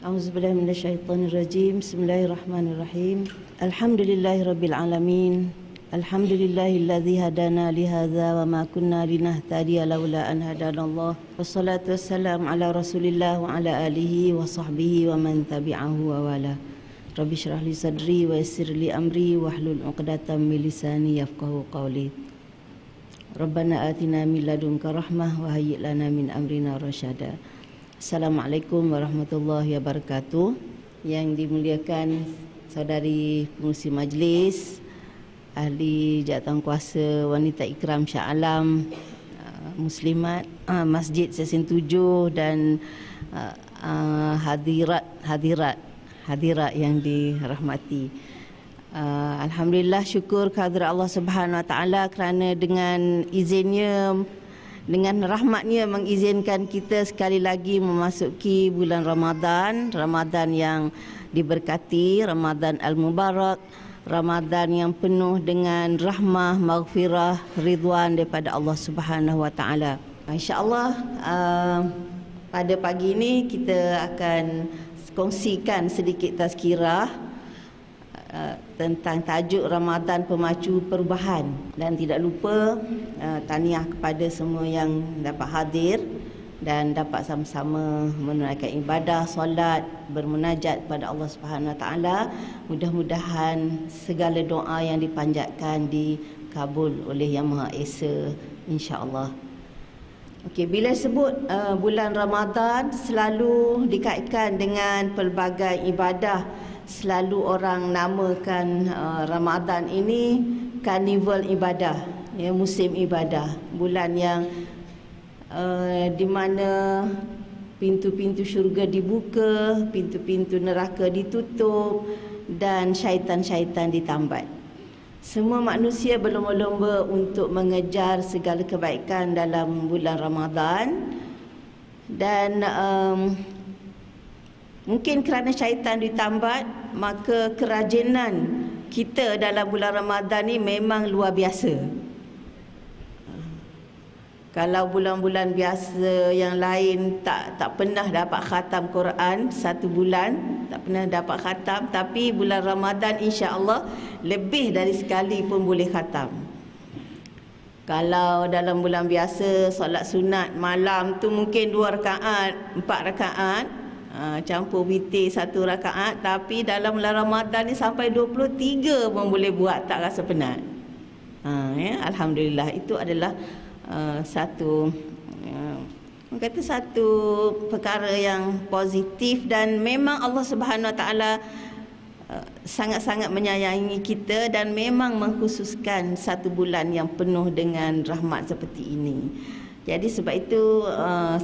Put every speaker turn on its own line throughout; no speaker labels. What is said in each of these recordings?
A'udzubillahi minasyaitonirrajim. Bismillahirrahmanirrahim. Alhamdulillahirabbil alamin. Alhamdulillahilladzi hadana li hadza wa ma kunna linahtadiya laula an hadanallah. Wassalatu wassalamu ala Rasulillah wa ala alihi wa sahbihi wa man tabi'ahu wa wala. Rabbi shrah li sadri wa yassir li amri wahlul 'uqdatam min lisani yafqahu qawli. Rabbana atina min ladunka rahmah wa hayyi lana min amrina rasyada. Assalamualaikum warahmatullahi wabarakatuh. Yang dimuliakan saudari pengurusi majlis, ahli jawatankuasa wanita ikram Shah Alam, muslimat Masjid Yasin 7 dan hadirat yang dirahmati. Alhamdulillah, syukur kehadrat Allah Subhanahu Wa Taala kerana dengan izinnya, dengan rahmatnya mengizinkan kita sekali lagi memasuki bulan Ramadan. Ramadan yang diberkati, Ramadan Al-Mubarak, Ramadan yang penuh dengan rahmah, maghfirah, ridwan daripada Allah Subhanahu Wa Taala. InsyaAllah pada pagi ini kita akan kongsikan sedikit tazkirah tentang tajuk Ramadan Pemacu Perubahan. Dan tidak lupa tahniah kepada semua yang dapat hadir dan dapat sama-sama menunaikan ibadah, solat, bermunajat kepada Allah Subhanahu Wa Taala. Mudah-mudahan segala doa yang dipanjatkan dikabul oleh Yang Maha Esa, insya-Allah. Okey, bila sebut bulan Ramadan selalu dikaitkan dengan pelbagai ibadah. Selalu orang namakan Ramadan ini karnival ibadah, ya, musim ibadah, bulan yang di mana pintu-pintu syurga dibuka, pintu-pintu neraka ditutup dan syaitan-syaitan ditambat. Semua manusia berlomba-lomba untuk mengejar segala kebaikan dalam bulan Ramadan. Dan mungkin kerana syaitan ditambat, maka kerajinan kita dalam bulan Ramadan ni memang luar biasa. Kalau bulan-bulan biasa yang lain tak pernah dapat khatam Quran satu bulan, tak pernah dapat khatam, tapi bulan Ramadan insya-Allah lebih dari sekali pun boleh khatam. Kalau dalam bulan biasa solat sunat malam tu mungkin 2 rakaat, 4 rakaat, campur witir 1 rakaat, tapi dalam bulan Ramadan ni sampai 23 pun boleh buat, tak rasa penat. Ya, alhamdulillah, itu adalah satu perkara yang positif. Dan memang Allah Subhanahu Wa Taala sangat-sangat menyayangi kita dan memang mengkhususkan satu bulan yang penuh dengan rahmat seperti ini. Jadi sebab itu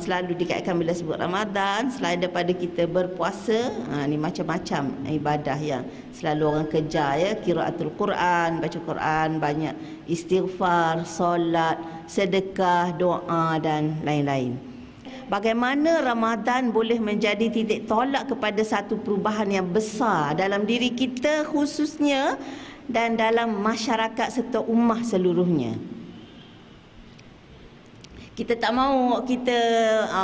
selalu dikaitkan bila sebut Ramadan, selain daripada kita berpuasa, ni macam-macam ibadah yang selalu orang kejar, ya, qiraatul Quran, baca Quran, banyak istighfar, solat, sedekah, doa dan lain-lain. Bagaimana Ramadan boleh menjadi titik tolak kepada satu perubahan yang besar dalam diri kita khususnya dan dalam masyarakat serta ummah seluruhnya. Kita tak mahu kita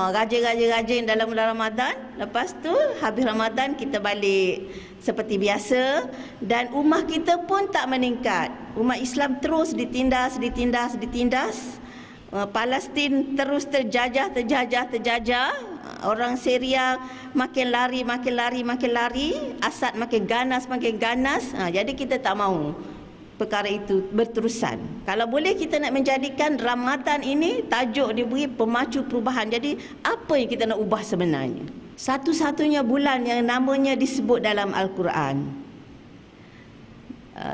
rajin dalam bulan Ramadan, lepas tu habis Ramadan kita balik seperti biasa dan ummah kita pun tak meningkat. Umat Islam terus ditindas. Palestin terus terjajah. Orang Syria makin lari. Asad makin ganas. Jadi kita tak mahu perkara itu berterusan. Kalau boleh kita nak menjadikan Ramadan ini tajuk diberi pemacu perubahan. Jadi apa yang kita nak ubah sebenarnya? Satu-satunya bulan yang namanya disebut dalam Al-Quran,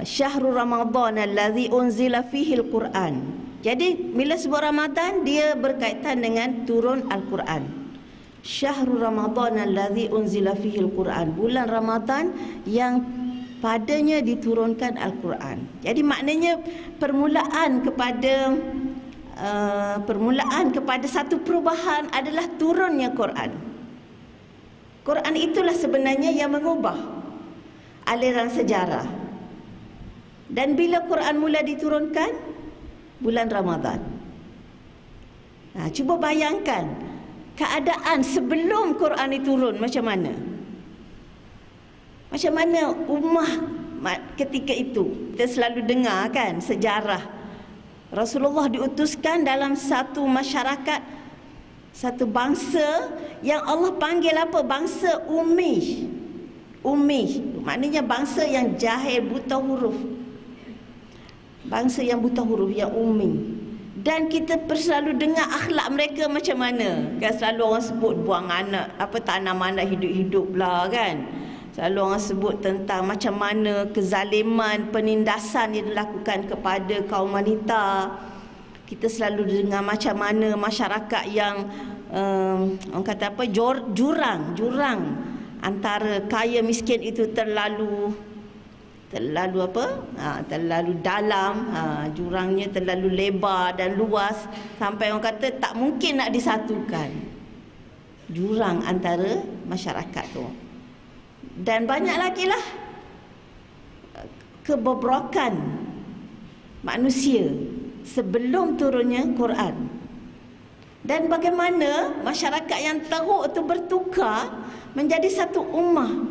Syahrul Ramadan allazi unzila fihil Quran. Jadi bila sebut Ramadan, dia berkaitan dengan turun Al-Quran. Syahrul Ramadan allazi unzila fihil Quran, bulan Ramadan yang padanya diturunkan Al-Quran. Jadi maknanya permulaan kepada satu perubahan adalah turunnya Quran. Quran itulah sebenarnya yang mengubah aliran sejarah. Dan bila Quran mula diturunkan? Bulan Ramadan. Cuba bayangkan keadaan sebelum Quran diturun macam mana? Macam mana ummah ketika itu? Kita selalu dengar kan sejarah Rasulullah diutuskan dalam satu masyarakat, satu bangsa yang Allah panggil apa? Bangsa ummi. Ummi maknanya bangsa yang jahil, buta huruf. Bangsa yang buta huruf, yang ummi. Dan kita selalu dengar akhlak mereka macam mana. Kan selalu orang sebut buang anak, tanam anak hidup-hidup lah kan. Selalu orang sebut tentang macam mana kezaliman, penindasan yang dilakukan kepada kaum wanita. Kita selalu dengar macam mana masyarakat yang orang kata apa, jurang antara kaya miskin itu terlalu dalam, jurangnya terlalu lebar dan luas sampai orang kata tak mungkin nak disatukan. Jurang antara masyarakat tu. Dan banyak lagi lah kebobrokan manusia sebelum turunnya Quran. Dan bagaimana masyarakat yang teruk itu bertukar menjadi satu ummah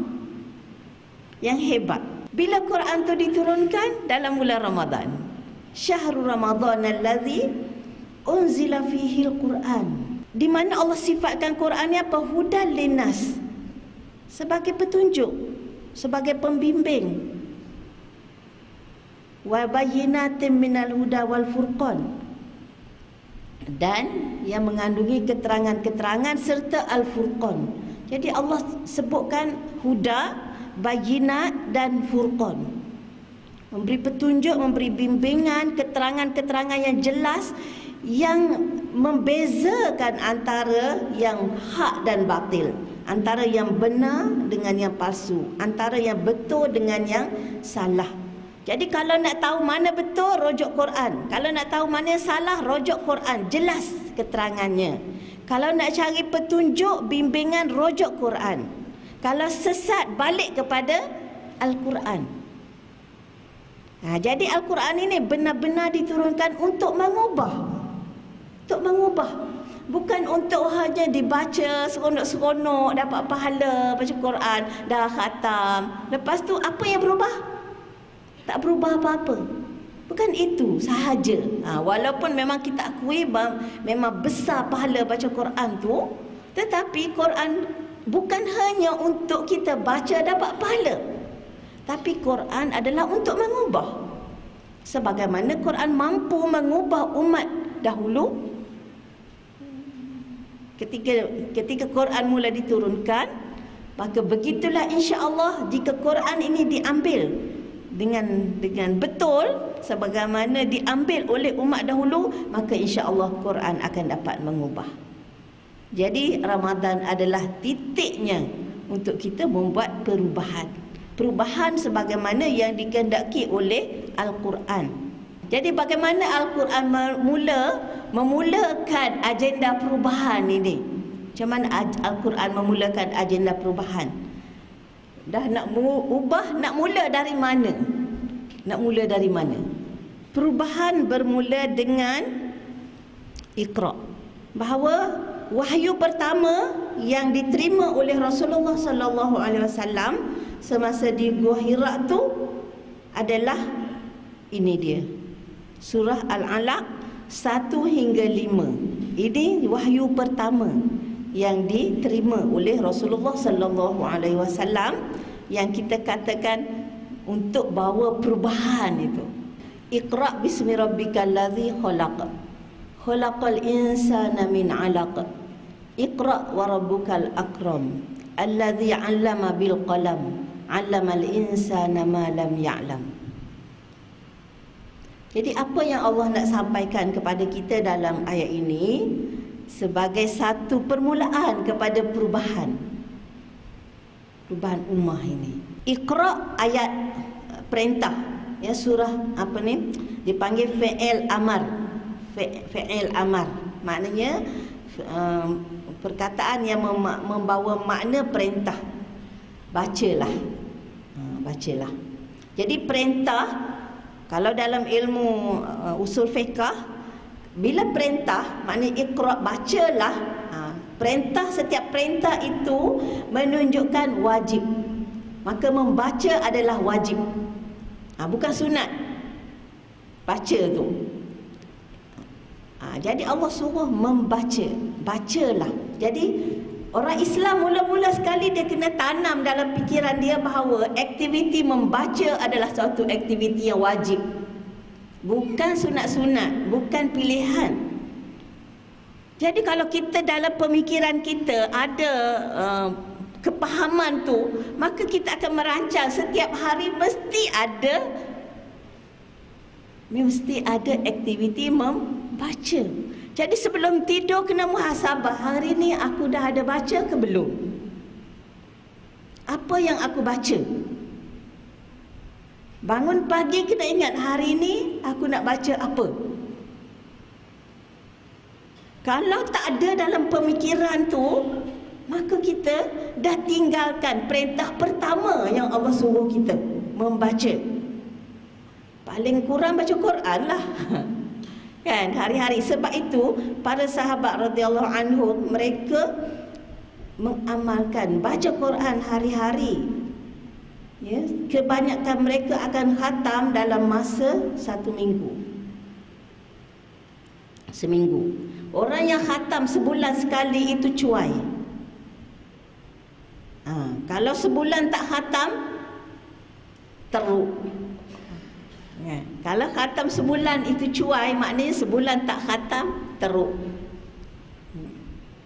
yang hebat. Bila Quran itu diturunkan dalam bulan Ramadan. Syahrul Ramadan allazi unzila fihi al-Quran. Di mana Allah sifatkan Quran ni apa? Hudan linnas. Sebagai petunjuk, sebagai pembimbing. Wa bayyinatin minal huda wal furqan. Dan yang mengandungi keterangan-keterangan serta al-furqan. Jadi Allah sebutkan huda, bayinat dan furqan. Memberi petunjuk, memberi bimbingan, keterangan-keterangan yang jelas yang membezakan antara yang hak dan batil, antara yang benar dengan yang palsu, antara yang betul dengan yang salah. Jadi kalau nak tahu mana betul, rujuk Quran. Kalau nak tahu mana salah, rujuk Quran. Jelas keterangannya. Kalau nak cari petunjuk, bimbingan, rujuk Quran. Kalau sesat, balik kepada Al-Quran. Jadi Al-Quran ini benar-benar diturunkan untuk mengubah. Untuk mengubah. Bukan untuk hanya dibaca seronok-seronok, dapat pahala baca Quran, dah khatam. Lepas tu apa yang berubah? Tak berubah apa-apa. Bukan itu sahaja. Walaupun memang kita akui memang besar pahala baca Quran tu, tetapi Quran bukan hanya untuk kita baca dapat pahala. Tapi Quran adalah untuk mengubah. Sebagaimana Quran mampu mengubah umat dahulu. Ketika Quran mula diturunkan, maka begitulah insya-Allah jika Quran ini diambil dengan betul sebagaimana diambil oleh umat dahulu, maka insya-Allah Quran akan dapat mengubah. Jadi Ramadan adalah titiknya untuk kita membuat perubahan. Perubahan sebagaimana yang dikehendaki oleh Al-Quran. Jadi bagaimana Al-Quran memulakan agenda perubahan ini? Macam mana Al-Quran memulakan agenda perubahan? Dah nak ubah, nak mula dari mana? Nak mula dari mana? Perubahan bermula dengan Iqra. Bahawa wahyu pertama yang diterima oleh Rasulullah sallallahu alaihi wasallam semasa di Gua Hira tu adalah ini dia. Surah Al-Alaq 1 hingga 5. Ini wahyu pertama yang diterima oleh Rasulullah sallallahu alaihi wasallam yang kita katakan untuk bawa perubahan itu. Iqra bismi rabbikal ladzi khalaq. Khalaqal insana min 'alaq. Iqra wa rabbukal akram. Alladzi 'allama bil qalam. 'Allamal insana ma lam ya'lam. Jadi apa yang Allah nak sampaikan kepada kita dalam ayat ini sebagai satu permulaan kepada perubahan ummah ini. Iqra ayat perintah, ya, surah apa ni dipanggil fi'il amar. Fi'il amar maknanya perkataan yang membawa makna perintah. Bacalah. Bacalah. Jadi perintah kalau dalam ilmu usul fiqh, bila perintah maknanya iqra, bacalah. Perintah, setiap perintah itu menunjukkan wajib. Maka membaca adalah wajib. Bukan sunat. Baca tu. Jadi Allah suruh membaca. Bacalah. Jadi orang Islam mula-mula sekali dia kena tanam dalam fikiran dia bahawa aktiviti membaca adalah suatu aktiviti yang wajib. Bukan sunat-sunat, bukan pilihan. Jadi kalau kita dalam pemikiran kita ada kepahaman tu, maka kita akan merancang setiap hari mesti ada aktiviti membaca. Jadi sebelum tidur kena muhasabah, hari ni aku dah ada baca ke belum? Apa yang aku baca? Bangun pagi kena ingat hari ni aku nak baca apa? Kalau tak ada dalam pemikiran tu, maka kita dah tinggalkan perintah pertama yang Allah suruh kita, membaca. Paling kurang baca Quran lah. Kan, hari-hari. Sebab itu para sahabat radhiyallahu anhum, mereka mengamalkan baca Quran hari-hari. Ya, kebanyakan mereka akan khatam dalam masa 1 minggu. Seminggu. Orang yang khatam sebulan sekali itu cuai. Kalau sebulan tak khatam, teruk. Ya. Kalau khatam sebulan itu cuai, maknanya sebulan tak khatam, teruk.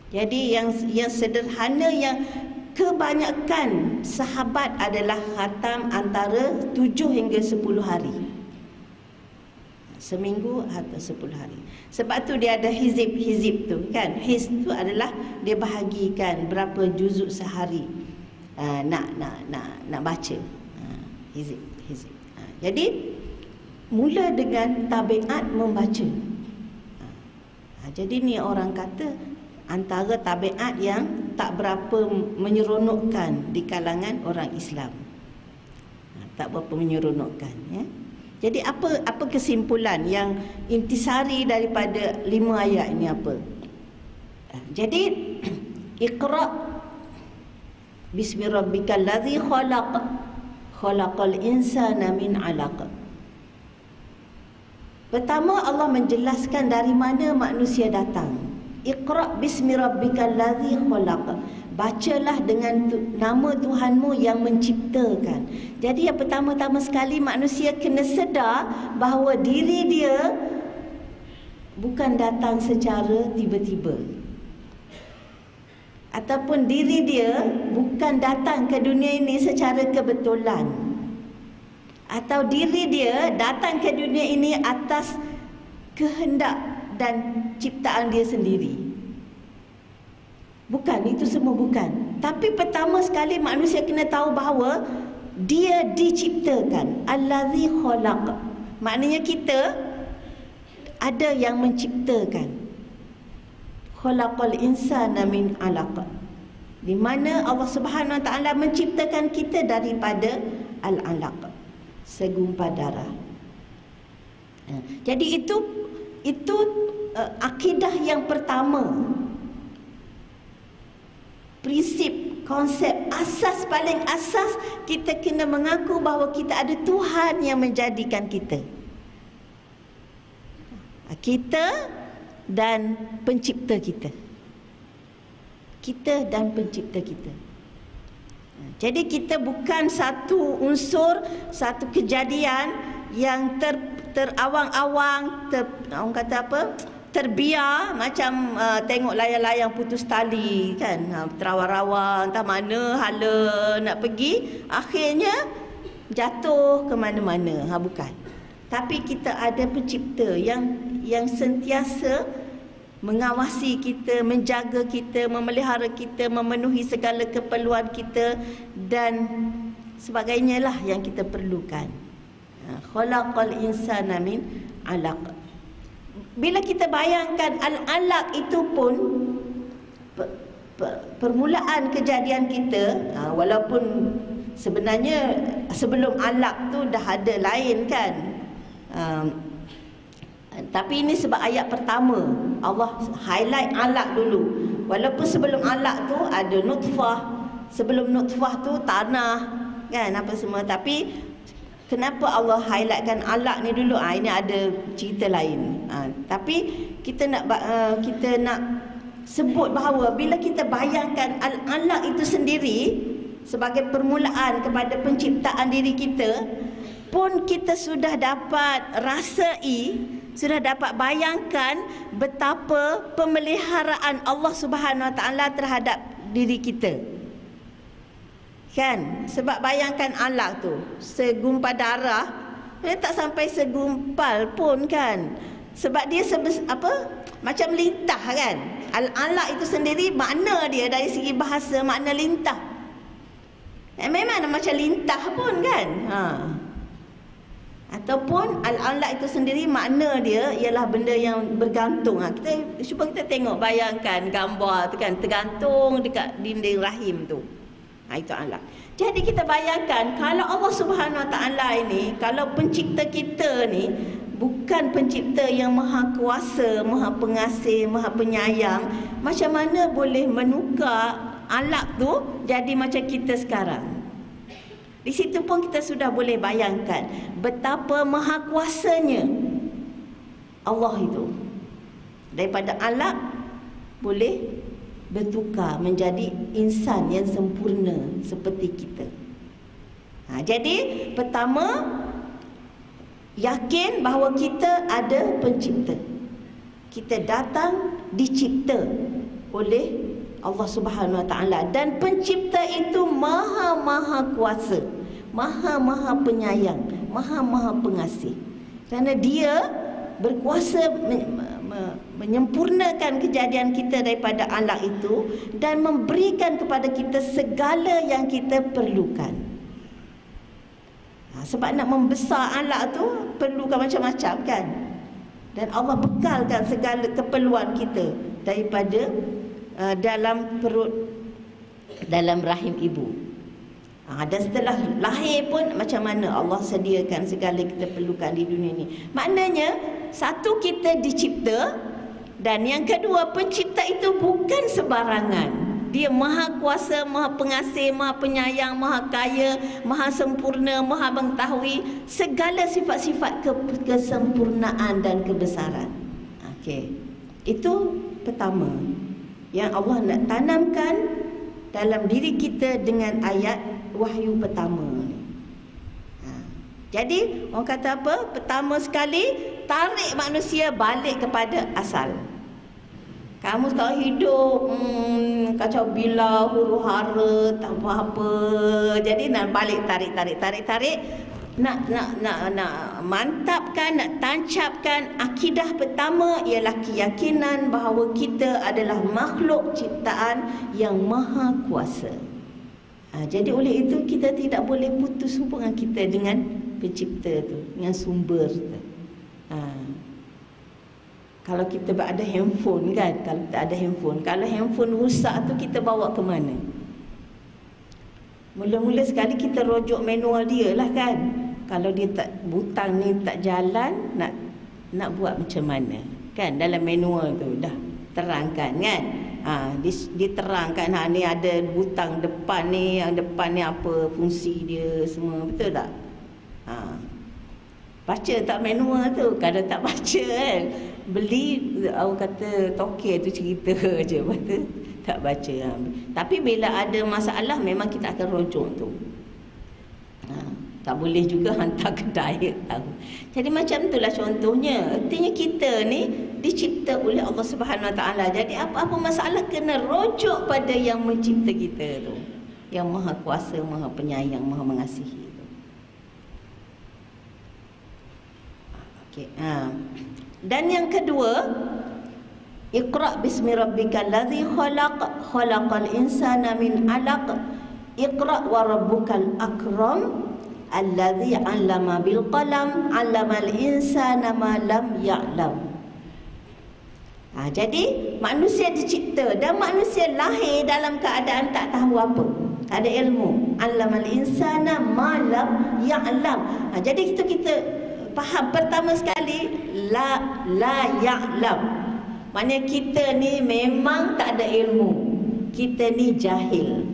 Jadi yang sederhana, yang kebanyakan sahabat adalah khatam antara 7 hingga 10 hari. Seminggu atau 10 hari. Sebab tu dia ada hizib tu kan. Hiz tu adalah dia bahagikan berapa juzuk sehari nak baca. Hizib. Jadi mula dengan tabiat membaca. Jadi ni orang kata antara tabiat yang tak berapa menyeronokkan di kalangan orang Islam. Tak berapa menyeronokkan, ya. Jadi apa kesimpulan yang intisari daripada 5 ayat ini apa? Jadi Iqra bismi rabbikal ladzi khalaq, khalaqal insana min 'alaq. Pertama Allah menjelaskan dari mana manusia datang. Iqra bismi rabbikal ladzi khalaq. Bacalah dengan nama Tuhanmu yang menciptakan. Jadi yang pertama-tama sekali manusia kena sedar bahawa diri dia bukan datang secara tiba-tiba. Ataupun diri dia bukan datang ke dunia ini secara kebetulan. Atau diri dia datang ke dunia ini atas kehendak dan ciptaan dia sendiri. Bukan, itu semua bukan. Tapi pertama sekali manusia kena tahu bahawa dia diciptakan. Allazi khalaq. Maknanya kita ada yang menciptakan. Khalaqal insana min 'alaq. Di mana Allah Subhanahu Wa Taala menciptakan kita daripada al-'alaq, segumpal darah. Jadi itu akidah yang pertama. Prinsip, konsep asas, paling asas, kita kena mengaku bahawa kita ada Tuhan yang menjadikan kita. Kita dan pencipta kita. Kita dan pencipta kita. Jadi kita bukan satu unsur, satu kejadian yang terawang-awang, orang kata apa? Terbiar macam tengok layang-layang putus tali kan, terawang-rawang entah mana hala nak pergi, akhirnya jatuh ke mana-mana. Bukan. Tapi kita ada pencipta yang sentiasa mengawasi kita, menjaga kita, memelihara kita, memenuhi segala keperluan kita dan sebagainya lah yang kita perlukan. Khalaqal insana min 'alaq. Bila kita bayangkan al-alaq itu pun permulaan kejadian kita, walaupun sebenarnya sebelum alaq tu dah ada lain kan, tapi ini sebab ayat pertama Allah highlight alaq dulu. Walaupun sebelum alaq tu ada nutfah, sebelum nutfah tu tanah, kan apa semua. Tapi kenapa Allah highlightkan alaq ni dulu? Ini ada cerita lain. Tapi kita nak sebut bahawa bila kita bayangkan alaq itu sendiri sebagai permulaan kepada penciptaan diri kita, pun kita sudah dapat rasai, sudah dapat bayangkan betapa pemeliharaan Allah Subhanahu Wa Taala terhadap diri kita. Kan? Sebab bayangkan alaq tu, segumpal darah, dia tak sampai segumpal pun kan. Sebab dia macam lintah kan. Alaq itu sendiri makna dia dari segi bahasa makna lintah. Memang macam lintah pun kan. Ataupun al-alaq itu sendiri makna dia ialah benda yang bergantung. Cuba kita tengok, bayangkan gambar tu kan, tergantung dekat dinding rahim tu. Itu alaq. Jadi kita bayangkan kalau Allah Subhanahu Wa Taala ini, kalau pencipta kita ni bukan pencipta yang maha kuasa, maha pengasih, maha penyayang, macam mana boleh menukar alaq tu jadi macam kita sekarang? Di situ pun kita sudah boleh bayangkan betapa maha kuasanya Allah itu. Daripada alaq boleh bertukar menjadi insan yang sempurna seperti kita. Jadi pertama, yakin bahawa kita ada pencipta. Kita datang dicipta oleh Allah Subhanahu Wa Taala, dan pencipta itu maha kuasa, maha penyayang, maha pengasih. Kerana dia berkuasa menyempurnakan kejadian kita daripada alaq itu dan memberikan kepada kita segala yang kita perlukan. Sebab nak membesar alaq tu perlukan macam-macam kan. Dan Allah bekalkan segala keperluan kita daripada dalam perut, dalam rahim ibu. Dan setelah lahir pun macam mana Allah sediakan segala kita perlukan di dunia ni. Maknanya satu, kita dicipta, dan yang kedua, pencipta itu bukan sebarangan. Dia maha kuasa, maha pengasih, maha penyayang, maha kaya, maha sempurna, maha mengetahui segala sifat-sifat kesempurnaan dan kebesaran. Itu pertama yang Allah nak tanamkan dalam diri kita dengan ayat wahyu pertama ni. Jadi orang kata apa? Pertama sekali, tarik manusia balik kepada asal. Kamu sekarang hidup kacau bila, huru hara, tak apa-apa. Jadi nak balik, tarik. Nak mantapkan, nak tancapkan akidah pertama ialah keyakinan bahawa kita adalah makhluk ciptaan yang maha kuasa. Jadi oleh itu kita tidak boleh putus hubungan kita dengan pencipta tu, dengan sumber tu. Kalau kita ada handphone kan, kalau tak ada handphone, kalau handphone rusak tu kita bawa ke mana? Mula-mula sekali kita rujuk manual dia lah kan. Kalau dia tak, butang ni tak jalan, nak buat macam mana? Kan dalam manual tu dah terangkan kan. Diterangkan ni ada butang depan ni, yang depan ni apa fungsi dia semua, betul tak? Baca tak manual tu? Kalau tak baca kan, beli, orang kata tokek tu cerita je, betul tak baca. Tapi bila ada masalah memang kita akan rujuk tu. Tak boleh juga hantar kedai tahu. Jadi macam itulah contohnya. Artinya kita ni dicipta oleh Allah Subhanahu Wa Taala. Jadi apa-apa masalah kena rujuk pada yang mencipta kita tu, yang maha kuasa, maha penyayang, maha mengasihi tu. Dan yang kedua, Iqra bismi rabbikal ladzi khalaq, khalaqal insana min 'alaq. Iqra wa rabbukal akram alladzi 'allama bil qalam, 'allamal insana ma lam ya'lam. Jadi manusia dicipta dan manusia lahir dalam keadaan tak tahu apa, tak ada ilmu. 'Allamal insana ma lam ya'lam. Jadi kita faham pertama sekali la ya'lam. Maknanya kita ni memang tak ada ilmu. Kita ni jahil.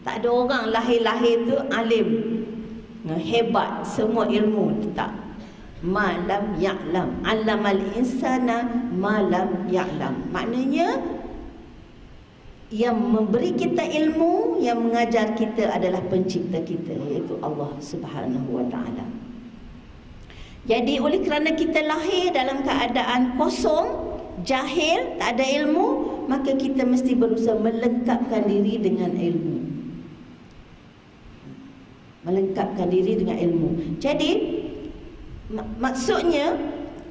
Tak ada orang lahir-lahir tu alim, hebat, semua ilmu. Tak. Malam ya'lam. Allamal insana malam ya'lam. Maknanya yang memberi kita ilmu, yang mengajar kita adalah pencipta kita, iaitu Allah Subhanahu wa ta'ala. Jadi oleh kerana kita lahir dalam keadaan kosong, jahil, tak ada ilmu, maka kita mesti berusaha melengkapkan diri dengan ilmu. Melengkapkan diri dengan ilmu. Jadi maksudnya,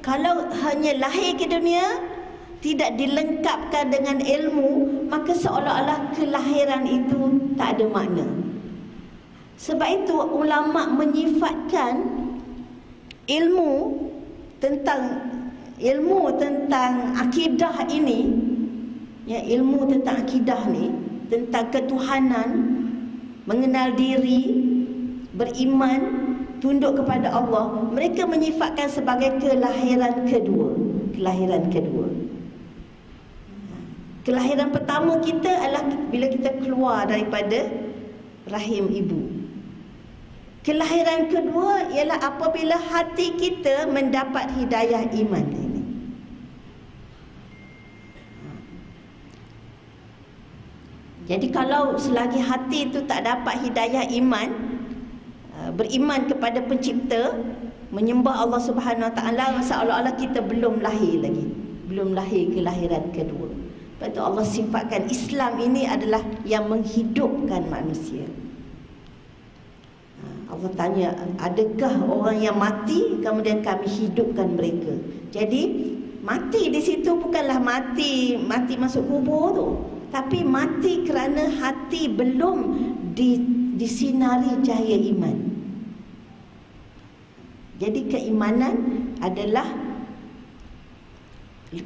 kalau hanya lahir ke dunia tidak dilengkapkan dengan ilmu, maka seolah-olah kelahiran itu tak ada makna. Sebab itu ulama menyifatkan ilmu tentang akidah ini, ya, ilmu tentang akidah ni, tentang ketuhanan, mengenal diri, beriman, tunduk kepada Allah, mereka menyifatkan sebagai kelahiran kedua. Kelahiran kedua. Kelahiran pertama kita adalah bila kita keluar daripada rahim ibu. Kelahiran kedua ialah apabila hati kita mendapat hidayah iman ini. Jadi kalau selagi hati itu tak dapat hidayah iman, beriman kepada pencipta, menyembah Allah Subhanahu Wa Taala, seolah-olah kita belum lahir lagi, belum lahir kelahiran kedua. Sebab itu Allah sifatkan Islam ini adalah yang menghidupkan manusia. Allah tanya, adakah orang yang mati kemudian kami hidupkan mereka? Jadi mati di situ bukanlah mati masuk kubur tu, tapi mati kerana hati belum disinari cahaya iman. Jadi keimanan adalah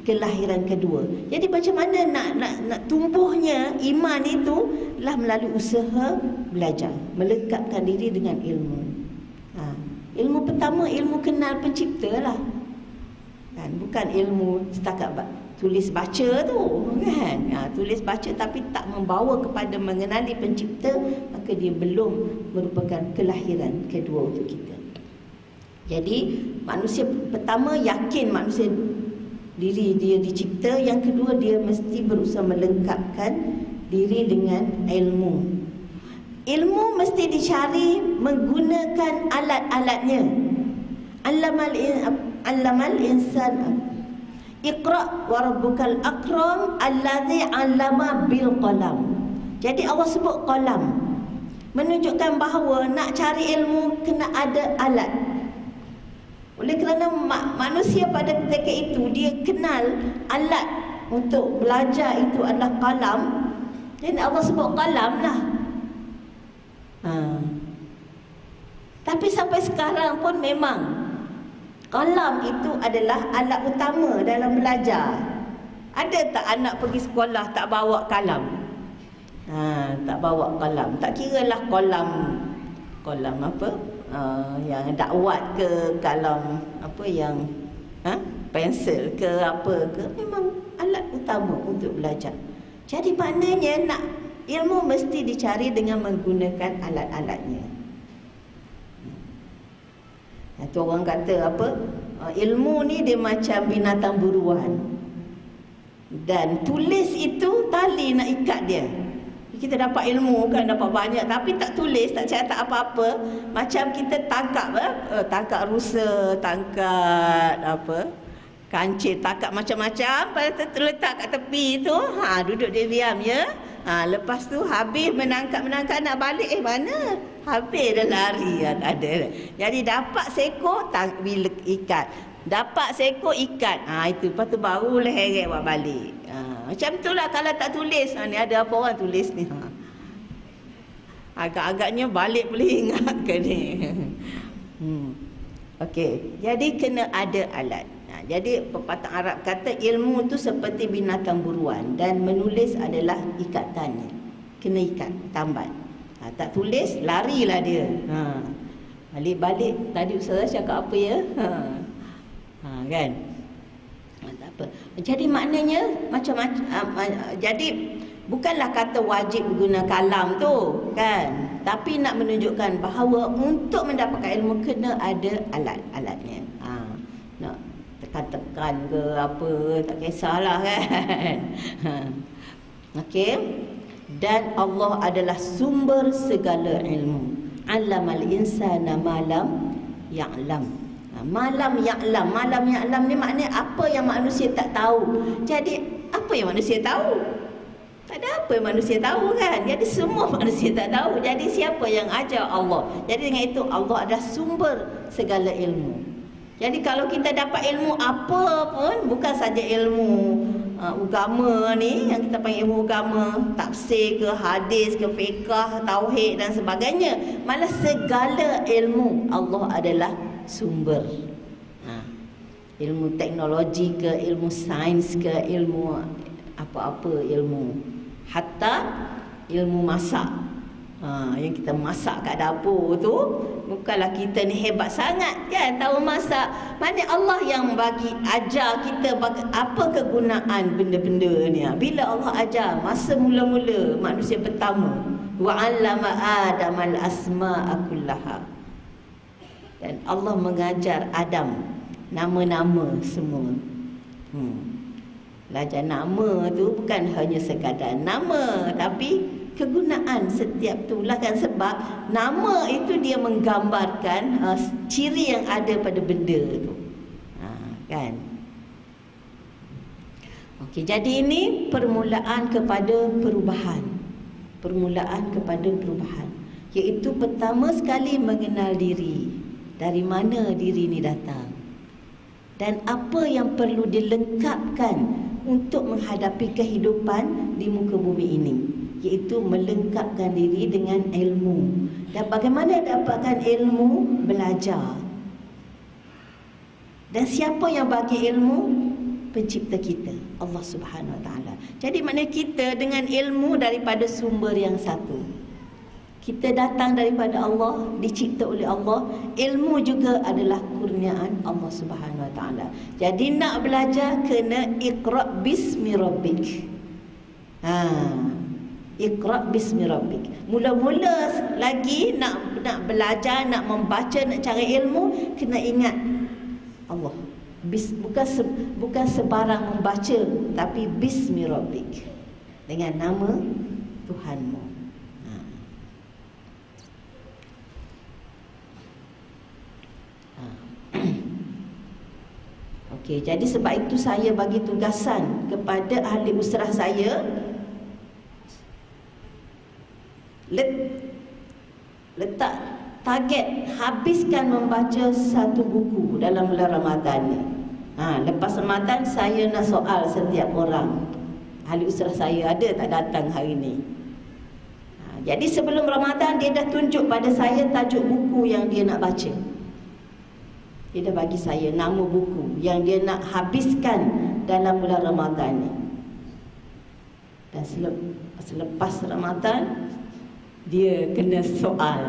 kelahiran kedua. Jadi macam mana nak tumbuhnya iman itu lah melalui usaha belajar, melengkapkan diri dengan ilmu. Ilmu pertama, ilmu kenal pencipta lah. Kan? Bukan ilmu setakat tulis baca tu, kan? Tulis baca tapi tak membawa kepada mengenali pencipta, maka dia belum merupakan kelahiran kedua untuk kita. Jadi manusia pertama yakin manusia diri dia dicipta, yang kedua dia mesti berusaha melengkapkan diri dengan ilmu. Ilmu mesti dicari menggunakan alat-alatnya. Allamal insan Iqra wa rabbukal akram allazi 'allama bil qalam. Jadi Allah sebut qalam, menunjukkan bahawa nak cari ilmu kena ada alat. Oleh kerana manusia pada ketika itu dia kenal alat untuk belajar itu adalah qalam, dan Allah sebut qalam lah. Tapi sampai sekarang pun memang qalam itu adalah alat utama dalam belajar. Ada tak anak pergi sekolah tak bawa qalam? Tak bawa qalam. Tak kiralah qalam apa? Yang dakwat ke, kalam apa yang pensel ke apa ke, memang alat utama untuk belajar. Jadi maknanya nak ilmu mesti dicari dengan menggunakan alat-alatnya. Itu orang kata apa, ilmu ni dia macam binatang buruan, dan tulis itu tali nak ikat dia. Kita dapat ilmu kan, dapat banyak, tapi tak tulis, tak catat apa-apa. Macam kita tangkap tangkap rusa, tangkap apa, kancil, tangkap macam-macam, letak kat tepi tu, duduk dia diam ya. Lepas tu habis menangkap nak balik, mana? Habis dah lari ada. Jadi dapat seekor bila ikat. Dapat seekor ikat. Itu lepas tu barulah heret buat balik. Macam itulah kalau tak tulis. Ni ada apa orang tulis ni. Agak-agaknya balik boleh ingat ke ni. Okey, jadi kena ada alat. Jadi pepatah Arab kata ilmu tu seperti binatang buruan, dan menulis adalah ikatannya. Kena ikat, tambat. Tak tulis, larilah dia. Balik-balik tadi Ustazah cakap apa ya? Kan? Tak apa. Jadi maknanya macam-macam. Jadi bukanlah kata wajib guna kalam tu kan, tapi nak menunjukkan bahawa untuk mendapatkan ilmu kena ada alat-alatnya. Nak tekan-tekan ke apa, tak kisahlah kan. Okey. Dan Allah adalah sumber segala ilmu. Allamal insana malam ya'lam. Malam ya'lam ni maknanya apa yang manusia tak tahu. Jadi apa yang manusia tahu? Tak ada apa yang manusia tahu kan. Jadi semua manusia tak tahu. Jadi siapa yang ajar? Allah. Jadi dengan itu Allah adalah sumber segala ilmu. Jadi kalau kita dapat ilmu apa pun, bukan saja ilmu agama ni yang kita panggil ilmu agama, tafsir ke, hadis ke, fiqh, tauhid dan sebagainya, malah segala ilmu Allah adalah sumber. Ilmu teknologi ke, ilmu sains ke, ilmu apa-apa ilmu, hatta ilmu masak. Yang kita masak kat dapur tu, bukanlah kita ni hebat sangat kan tahu masak. Maknanya Allah yang bagi ajar kita apa kegunaan benda-benda ni. Bila Allah ajar masa mula-mula manusia pertama, wa 'allama Adamal asma'a kullaha. Dan Allah mengajar Adam nama-nama semua. Belajar nama tu bukan hanya sekadar nama, tapi kegunaan setiap itulah kan, sebab nama itu dia menggambarkan ciri yang ada pada benda tu. Kan? Okey, jadi ini permulaan kepada perubahan. Permulaan kepada perubahan, iaitu pertama sekali mengenal diri. Dari mana diri ini datang? Dan apa yang perlu dilengkapkan untuk menghadapi kehidupan di muka bumi ini, iaitu melengkapkan diri dengan ilmu. Dan bagaimana dapatkan ilmu? Belajar. Dan siapa yang bagi ilmu? Pencipta kita, Allah Subhanahu Wa Taala. Jadi maknanya kita dengan ilmu daripada sumber yang satu. Kita datang daripada Allah, dicipta oleh Allah. Ilmu juga adalah kurniaan Allah Subhanahu Wa Taala. Jadi nak belajar kena iqra' bismi rabbik. Iqra' bismi rabbik. Mula-mula lagi nak belajar, nak membaca, nak cari ilmu, kena ingat Allah. Bukan sebarang membaca, tapi bismi rabbik, dengan nama Tuhanmu. Okey, jadi sebab itu saya bagi tugasan kepada ahli usrah saya, letak target habiskan membaca satu buku dalam bulan Ramadan ni. Lepas Ramadan saya nak soal setiap orang. Ahli usrah saya ada tak datang hari ni. Jadi sebelum Ramadan dia dah tunjuk pada saya tajuk buku yang dia nak baca. Dia dah bagi saya nama buku yang dia nak habiskan dalam bulan Ramadan ni. Dan selepas Ramadan dia kena soal.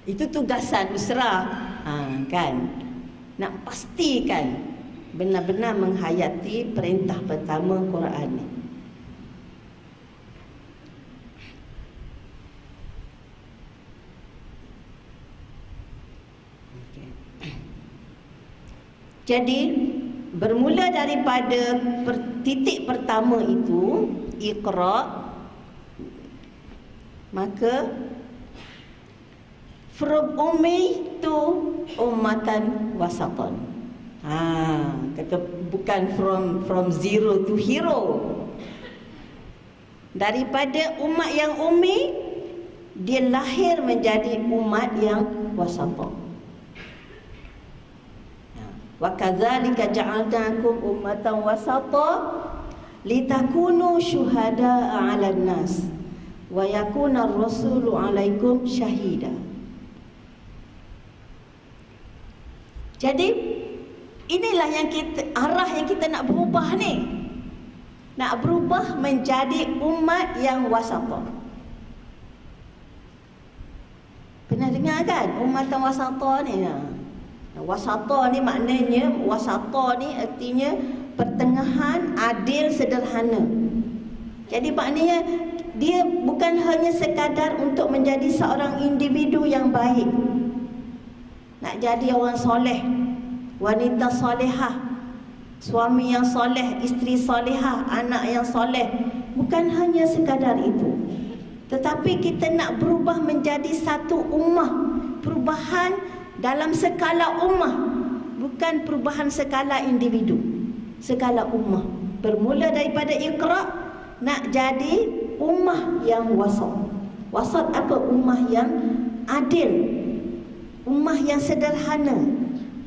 Itu tugasan usrah, kan? Nak pastikan benar-benar menghayati perintah pertama Quran ni. Jadi bermula daripada titik pertama itu, Iqra', maka from ummi tu ummatan wasatan. Kata bukan from zero to hero. Daripada umat yang ummi, dia lahir menjadi umat yang wasatan. Wa kadzalika ja'alnakum ummatan wasata litakunu syuhada'a 'alan nas wa yakuna ar-rasulu 'alaikum syahida. Jadi inilah yang arah yang kita nak berubah ni. Nak berubah menjadi umat yang wasata. Pernah dengar kan ummatan wasata ni? Wasata ni maknanya, wasata ni artinya pertengahan, adil, sederhana. Jadi maknanya dia bukan hanya sekadar untuk menjadi seorang individu yang baik, nak jadi orang soleh, wanita solehah, suami yang soleh, isteri solehah, anak yang soleh. Bukan hanya sekadar itu, tetapi kita nak berubah menjadi satu ummah. Perubahan dalam skala ummah, bukan perubahan skala individu, skala ummah. Bermula daripada Iqra, nak jadi ummah yang wasat. Wasat apa? Ummah yang adil, ummah yang sederhana,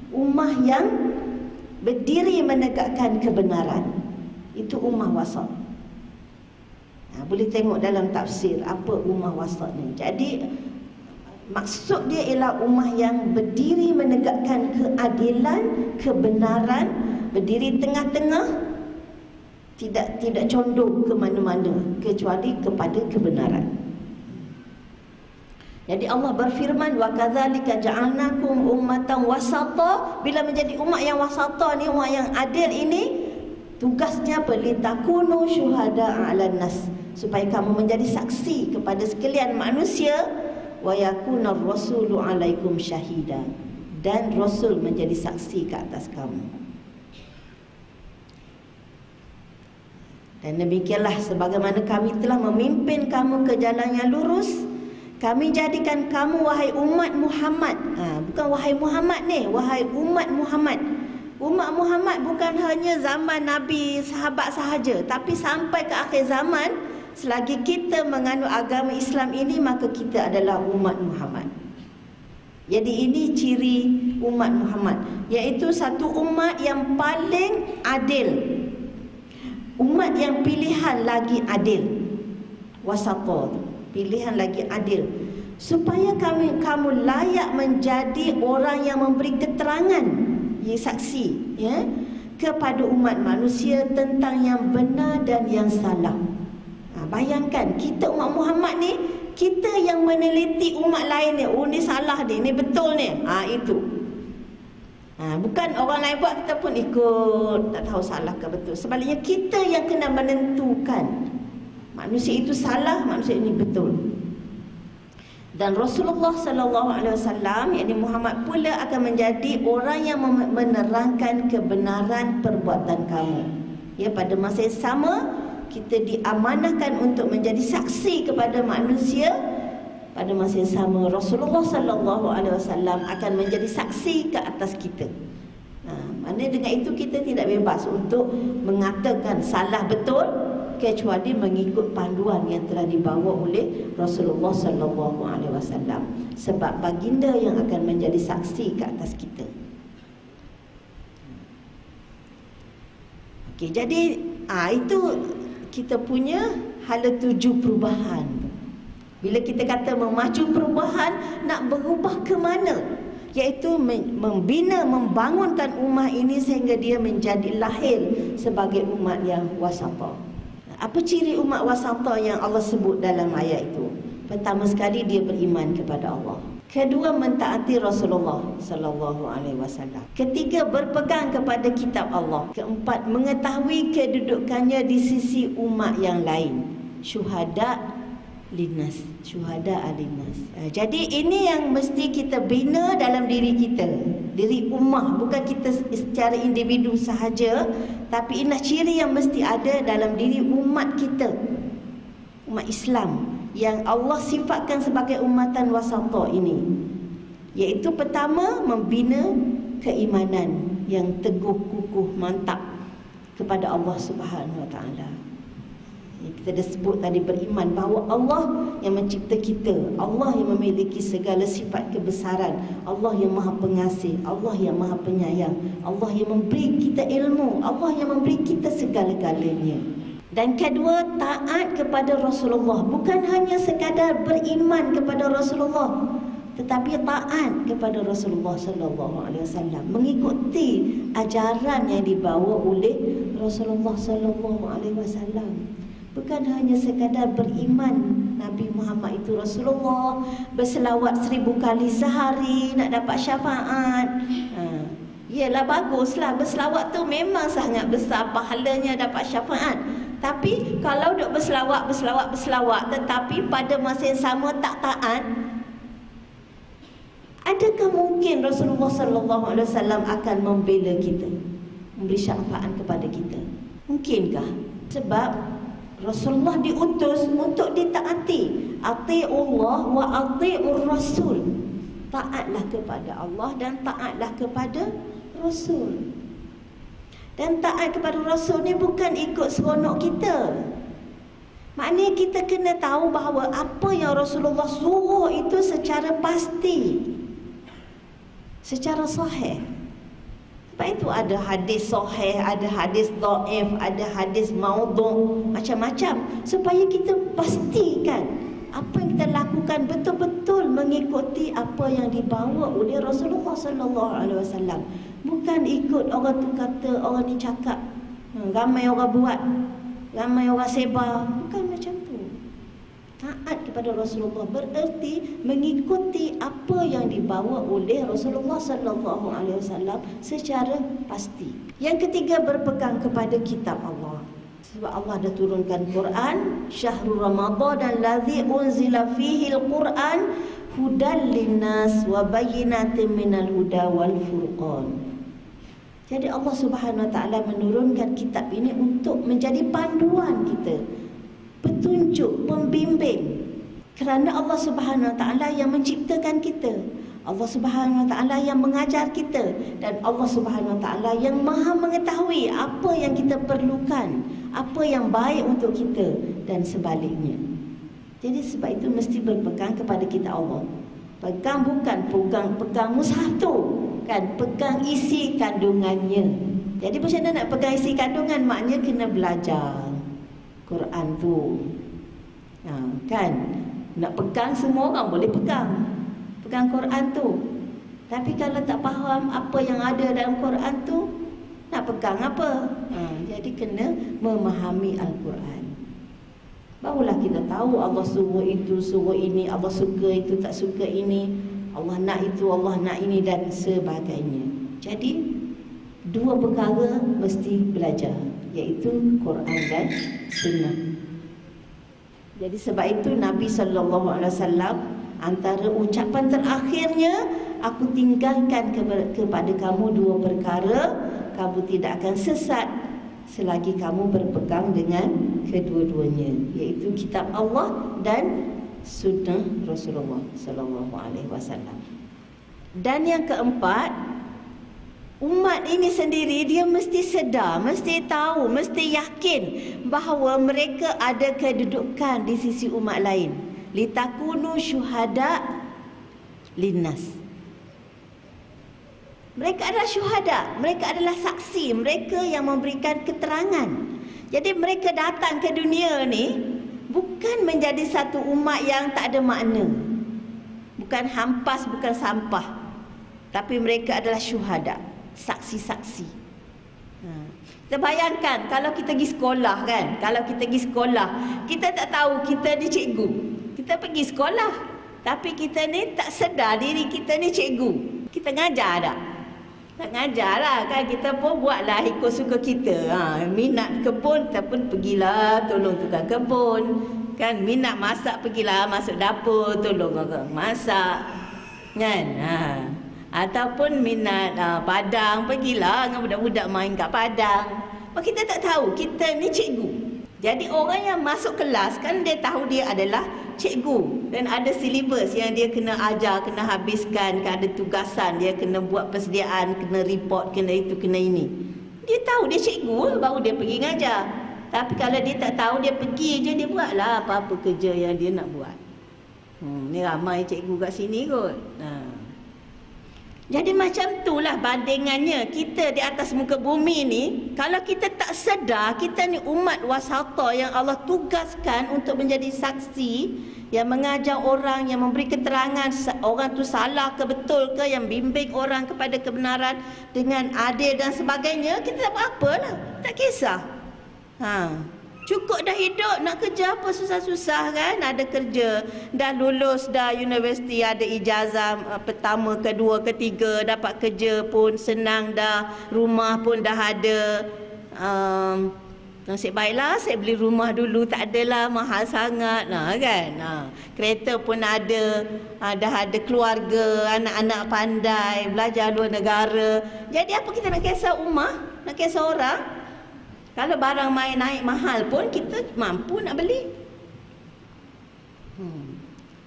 ummah yang berdiri menegakkan kebenaran. Itu ummah wasat. Boleh tengok dalam tafsir apa ummah wasat ni. Jadi maksud dia ialah ummah yang berdiri menegakkan keadilan, kebenaran, berdiri tengah-tengah, tidak condong ke mana-mana kecuali kepada kebenaran. Jadi Allah berfirman, wa kadzalika ja'alnakum ummatan wasata. Bila menjadi umat yang wasata ni, umat yang adil ini, tugasnya litakunu syuhada 'alan nas, supaya kamu menjadi saksi kepada sekalian manusia. Wa yakunar rasulu 'alaikum syahida, dan rasul menjadi saksi ke atas kamu. Dan demikianlah sebagaimana kami telah memimpin kamu ke jalan yang lurus, kami jadikan kamu wahai umat Muhammad. Bukan wahai Muhammad ni, wahai umat Muhammad. Umat Muhammad bukan hanya zaman Nabi, sahabat sahaja, tapi sampai ke akhir zaman, selagi kita menganut agama Islam ini, maka kita adalah umat Muhammad. Jadi ini ciri umat Muhammad, iaitu satu umat yang paling adil, umat yang pilihan lagi adil. Wasata, pilihan lagi adil, supaya kamu layak menjadi orang yang memberi keterangan, saksi, ya, kepada umat manusia tentang yang benar dan yang salah. Bayangkan, kita umat Muhammad ni, kita yang meneliti umat lain ni, oh ni salah ni betul ni. Itu. Bukan orang lain buat kita pun ikut, tak tahu salah ke betul. Sebaliknya kita yang kena menentukan manusia itu salah, manusia ini betul. Dan Rasulullah sallallahu alaihi wasallam, yakni Muhammad pula akan menjadi orang yang menerangkan kebenaran perbuatan kamu. Ya, pada masa yang sama kita diamanahkan untuk menjadi saksi kepada manusia. Pada masa yang sama Rasulullah sallallahu alaihi wasallam akan menjadi saksi ke atas kita. Maknanya dengan itu kita tidak bebas untuk mengatakan salah betul, kecuali mengikut panduan yang telah dibawa oleh Rasulullah sallallahu alaihi wasallam, sebab baginda yang akan menjadi saksi ke atas kita. Okey, jadi itu kita punya hala tuju perubahan. Bila kita kata memacu perubahan, nak berubah ke mana? Iaitu membina, membangunkan umat ini sehingga dia menjadi lahir sebagai umat yang wasata. Apa ciri umat wasata yang Allah sebut dalam ayat itu? Pertama sekali, dia beriman kepada Allah. Kedua, mentaati Rasulullah sallallahu alaihi wasallam. Ketiga, berpegang kepada kitab Allah. Keempat, mengetahui kedudukannya di sisi umat yang lain. Syuhada linnas, syuhada alinnas. Jadi ini yang mesti kita bina dalam diri kita, diri ummah, bukan kita secara individu sahaja, tapi inilah ciri yang mesti ada dalam diri umat kita, umat Islam yang Allah sifatkan sebagai umatan wasata ini. Iaitu pertama, membina keimanan yang teguh, kukuh, mantap kepada Allah Subhanahu Wa Taala. Kita dah sebut tadi, beriman bahawa Allah yang mencipta kita, Allah yang memiliki segala sifat kebesaran, Allah yang maha pengasih, Allah yang maha penyayang, Allah yang memberi kita ilmu, Allah yang memberi kita segala-galanya. Dan kedua, taat kepada Rasulullah. Bukan hanya sekadar beriman kepada Rasulullah, tetapi taat kepada Rasulullah sallallahu alaihi wasallam, mengikuti ajaran yang dibawa oleh Rasulullah sallallahu alaihi wasallam. Bukan hanya sekadar beriman Nabi Muhammad itu Rasulullah, berselawat 1000 kali sehari nak dapat syafaat. Yalah, baguslah, berselawat tu memang sangat besar pahalanya dapat syafaat. Tapi kalau duk berselawat tetapi pada masa yang sama tak taat, adakah mungkin Rasulullah sallallahu alaihi wasallam akan membela kita, memberi syafaat kepada kita? Mungkinkah? Sebab Rasulullah diutus untuk ditaati. Ati'ullah wa ati'ur rasul. Taatlah kepada Allah dan taatlah kepada Rasul. Dan taat kepada Rasul ni bukan ikut seronok kita. Maknanya kita kena tahu bahawa apa yang Rasulullah suruh itu secara pasti, secara sahih. Sebab itu ada hadis sahih, ada hadis dhaif, ada hadis maudhu', macam-macam, supaya kita pastikan apa yang kita lakukan betul-betul mengikuti apa yang dibawa oleh Rasulullah sallallahu alaihi wasallam. Bukan ikut orang tu kata, orang ni cakap, ramai orang buat, ramai orang sebar. Bukan macam tu. Taat kepada Rasulullah bererti mengikuti apa yang dibawa oleh Rasulullah sallallahu alaihi wasallam secara pasti. Yang ketiga, berpegang kepada kitab Allah. Sebab Allah dah turunkan Quran, Syahrul Ramadan allazi unzila fihi al-Quran hudan linnas wa bayyinatin minal huda wal furqan. Jadi Allah Subhanahu wa taala menurunkan kitab ini untuk menjadi panduan kita, petunjuk, pembimbing. Kerana Allah Subhanahu wa taala yang menciptakan kita, Allah Subhanahu wa taala yang mengajar kita, dan Allah Subhanahu wa taala yang Maha mengetahui apa yang kita perlukan, apa yang baik untuk kita dan sebaliknya. Jadi sebab itu mesti berpegang kepada kitab Allah. Pegang bukan pegang mushaf tu, kan, pegang isi kandungannya. Jadi macam mana nak pegang isi kandungan? Maknanya kena belajar Quran tu. Kan, nak pegang semua orang boleh pegang Quran tu. Tapi kalau tak faham apa yang ada dalam Quran tu, nak pegang apa? Jadi kena memahami Al-Quran. Barulah kita tahu Allah suruh itu, suruh ini, Allah suka itu, tak suka ini, Allah nak itu, Allah nak ini dan sebagainya. Jadi dua perkara mesti belajar, iaitu Quran dan Sunnah. Jadi sebab itu Nabi SAW antara ucapan terakhirnya, aku tinggalkan kepada kamu dua perkara, kamu tidak akan sesat selagi kamu berpegang dengan kedua-duanya, iaitu kitab Allah dan sunnah Rasulullah sallallahu alaihi wasallam. Dan yang keempat, umat ini sendiri dia mesti sedar, mesti tahu, mesti yakin bahawa mereka ada kedudukan di sisi umat lain. Litakunu syuhada linnas. Mereka adalah syuhada, mereka adalah saksi, mereka yang memberikan keterangan. Jadi mereka datang ke dunia ni bukan menjadi satu umat yang tak ada makna, bukan hampas, bukan sampah, tapi mereka adalah syuhada, saksi-saksi. Kita bayangkan kalau kita pergi sekolah, kan, kalau kita pergi sekolah, kita tak tahu kita ni cikgu. Kita pergi sekolah, tapi kita ni tak sedar diri kita ni cikgu. Kita ngajar tak? Tak ngajar lah, kan. Kita pun buatlah ikut suka kita. Minat kebun, kita pun pergilah tolong tukang kebun, kan. Minat masak, pergilah masuk dapur tolong orang masak, kan. Ataupun minat padang, pergilah dengan budak-budak main kat padang. Kita tak tahu kita ni cikgu. Jadi orang yang masuk kelas, kan, dia tahu dia adalah cikgu dan ada silibus yang dia kena ajar, kena habiskan, kan, ada tugasan, dia kena buat persediaan, kena report, kena itu, kena ini. Dia tahu dia cikgu, baru dia pergi ngajar. Tapi kalau dia tak tahu, dia pergi je, dia buatlah apa-apa kerja yang dia nak buat. Ni ramai cikgu kat sini kot. Jadi macam itulah bandingannya kita di atas muka bumi ni. Kalau kita tak sedar kita ni umat wasata yang Allah tugaskan untuk menjadi saksi, yang mengajar orang, yang memberi keterangan orang tu salah ke betul ke, yang bimbing orang kepada kebenaran dengan adil dan sebagainya, kita tak apa-apalah, tak kisah. Cukup dah hidup, nak kerja apa susah-susah kan? Ada kerja, dah lulus dah universiti, ada ijazah pertama, kedua, ketiga, dapat kerja pun senang dah, rumah pun dah ada. Nasib baiklah saya beli rumah dulu, tak adalah mahal sangat kan. Kereta pun ada, dah ada keluarga, anak-anak pandai, belajar luar negara. Jadi apa kita nak kisah rumah, nak kisah orang? Kalau barang main naik mahal pun kita mampu nak beli.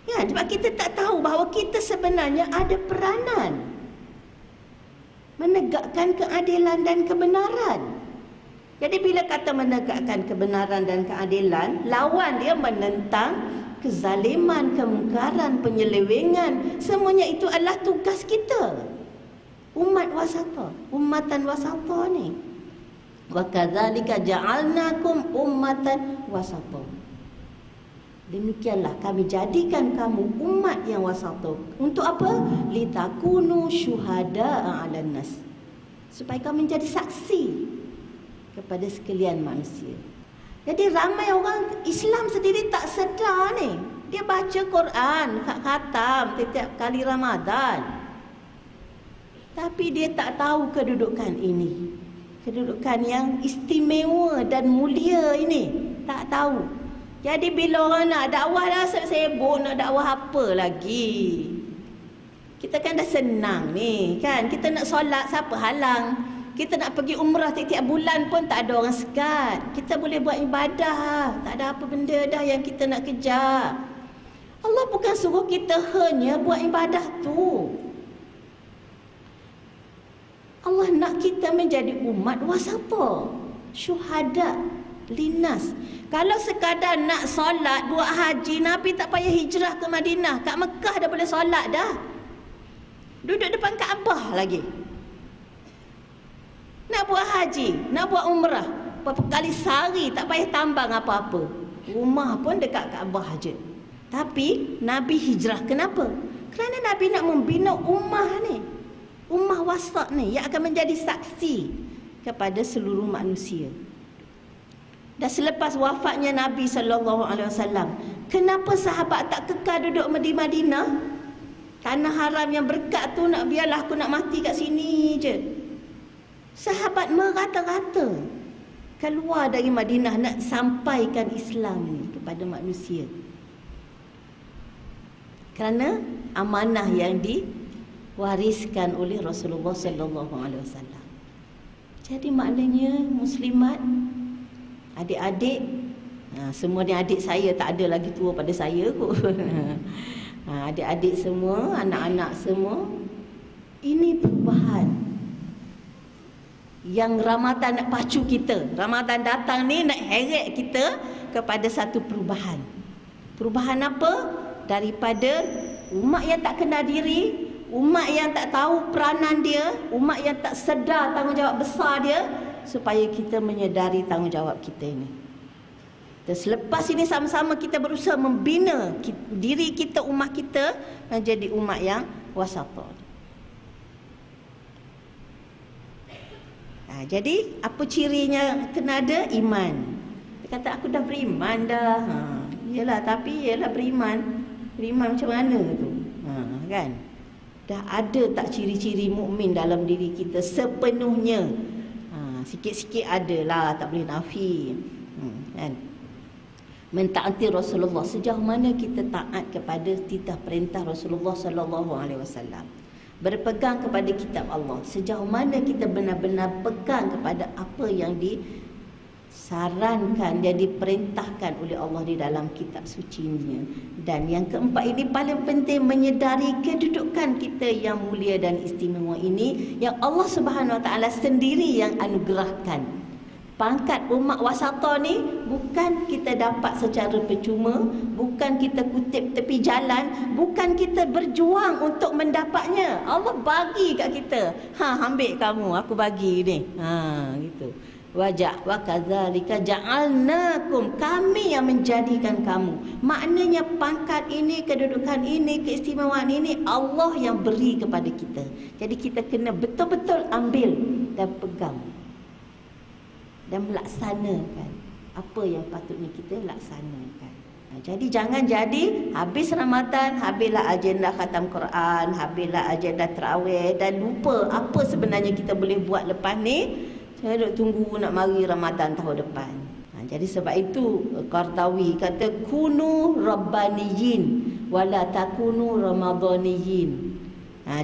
Ya, sebab kita tak tahu bahawa kita sebenarnya ada peranan menegakkan keadilan dan kebenaran. Jadi bila kata menegakkan kebenaran dan keadilan, lawan dia menentang kezaliman, kemungkaran, penyelewengan. Semuanya itu adalah tugas kita. Umat wasata, ummatan wasata ni. Wa kadzalika ja'alnakum ummatan wasata. Demikianlah kami jadikan kamu umat yang wasata. Untuk apa? Litakunu syuhada'a 'alan nas. Supaya kamu menjadi saksi kepada sekalian manusia. Jadi ramai orang Islam sendiri tak sedar ni. Dia baca Quran, khatam setiap kali Ramadan. Tapi dia tak tahu kedudukan ini. Kedudukan yang istimewa dan mulia ini. Tak tahu. Jadi bila orang nak dakwah dah sibuk nak dakwah apa lagi? Kita kan dah senang ni kan. Kita nak solat siapa halang? Kita nak pergi umrah tiap-tiap bulan pun tak ada orang sekat. Kita boleh buat ibadah. Tak ada apa benda dah yang kita nak kejar. Allah bukan suruh kita hanya buat ibadah tu. Allah nak kita menjadi umat wasata, syuhada linas. Kalau sekadar nak solat, buat haji, Nabi tak payah hijrah ke Madinah. Kat Mekah dah boleh solat dah. Duduk depan Kaabah lagi. Nak buat haji, nak buat umrah, berapa kali sehari tak payah tambang apa-apa. Rumah pun dekat Kaabah aja. Tapi Nabi hijrah kenapa? Kerana Nabi nak membina ummah ni. Ummah wasat ni yang akan menjadi saksi kepada seluruh manusia. Dan selepas wafatnya Nabi SAW, kenapa sahabat tak kekal duduk di Madinah? Tanah haram yang berkat tu, nak biarlah aku nak mati kat sini je. Sahabat merata-rata keluar dari Madinah nak sampaikan Islam ni kepada manusia. Kerana amanah yang diwariskan oleh Rasulullah sallallahu alaihi wasallam. Jadi maknanya muslimat, adik-adik, semua ni adik saya, tak ada lagi tua pada saya kot. Adik-adik semua, anak-anak semua, ini perubahan yang Ramadan nak pacu kita. Ramadan datang ni nak heret kita kepada satu perubahan. Perubahan apa? Daripada umat yang tak kenal diri, umat yang tak tahu peranan dia, umat yang tak sedar tanggungjawab besar dia, supaya kita menyedari tanggungjawab kita ini. Dan selepas ini sama-sama kita berusaha membina diri kita, umat kita menjadi umat yang wasata. Jadi apa cirinya? Kena ada iman. Dia kata aku dah beriman dah. Yalah, tapi yalah beriman. Beriman macam mana tu? Kan? Dah ada tak ciri-ciri mukmin dalam diri kita sepenuhnya? Sikit-sikit ada lah, tak boleh nafi. Kan? Mentaati Rasulullah, sejauh mana kita taat kepada titah perintah Rasulullah sallallahu alaihi wasallam. Berpegang kepada kitab Allah, sejauh mana kita benar-benar pegang kepada apa yang disarankan, yang diperintahkan oleh Allah di dalam kitab sucinya. Dan yang keempat ini paling penting, menyedari kedudukan kita yang mulia dan istimewa ini, yang Allah Subhanahu Wa Taala sendiri yang anugerahkan. Pangkat umat wasata ni bukan kita dapat secara percuma, bukan kita kutip tepi jalan, bukan kita berjuang untuk mendapatnya. Allah bagi kat kita. Ambil kamu, aku bagi ni. Gitu. Wa kadzalika ja'alnakum, kami yang menjadikan kamu. Maknanya pangkat ini, kedudukan ini, keistimewaan ini Allah yang beri kepada kita. Jadi kita kena betul-betul ambil dan pegang dan melaksanakan. apa yang patutnya kita laksanakan. Jadi jangan jadi habis Ramadan, habislah agenda khatam Quran, habislah agenda tarawih dan lupa apa sebenarnya kita boleh buat lepas ni. Saya duk tunggu nak mari Ramadan tahun depan. Jadi sebab itu Qardawi kata kunu rabbaniyin wala takunu ramadaniyin.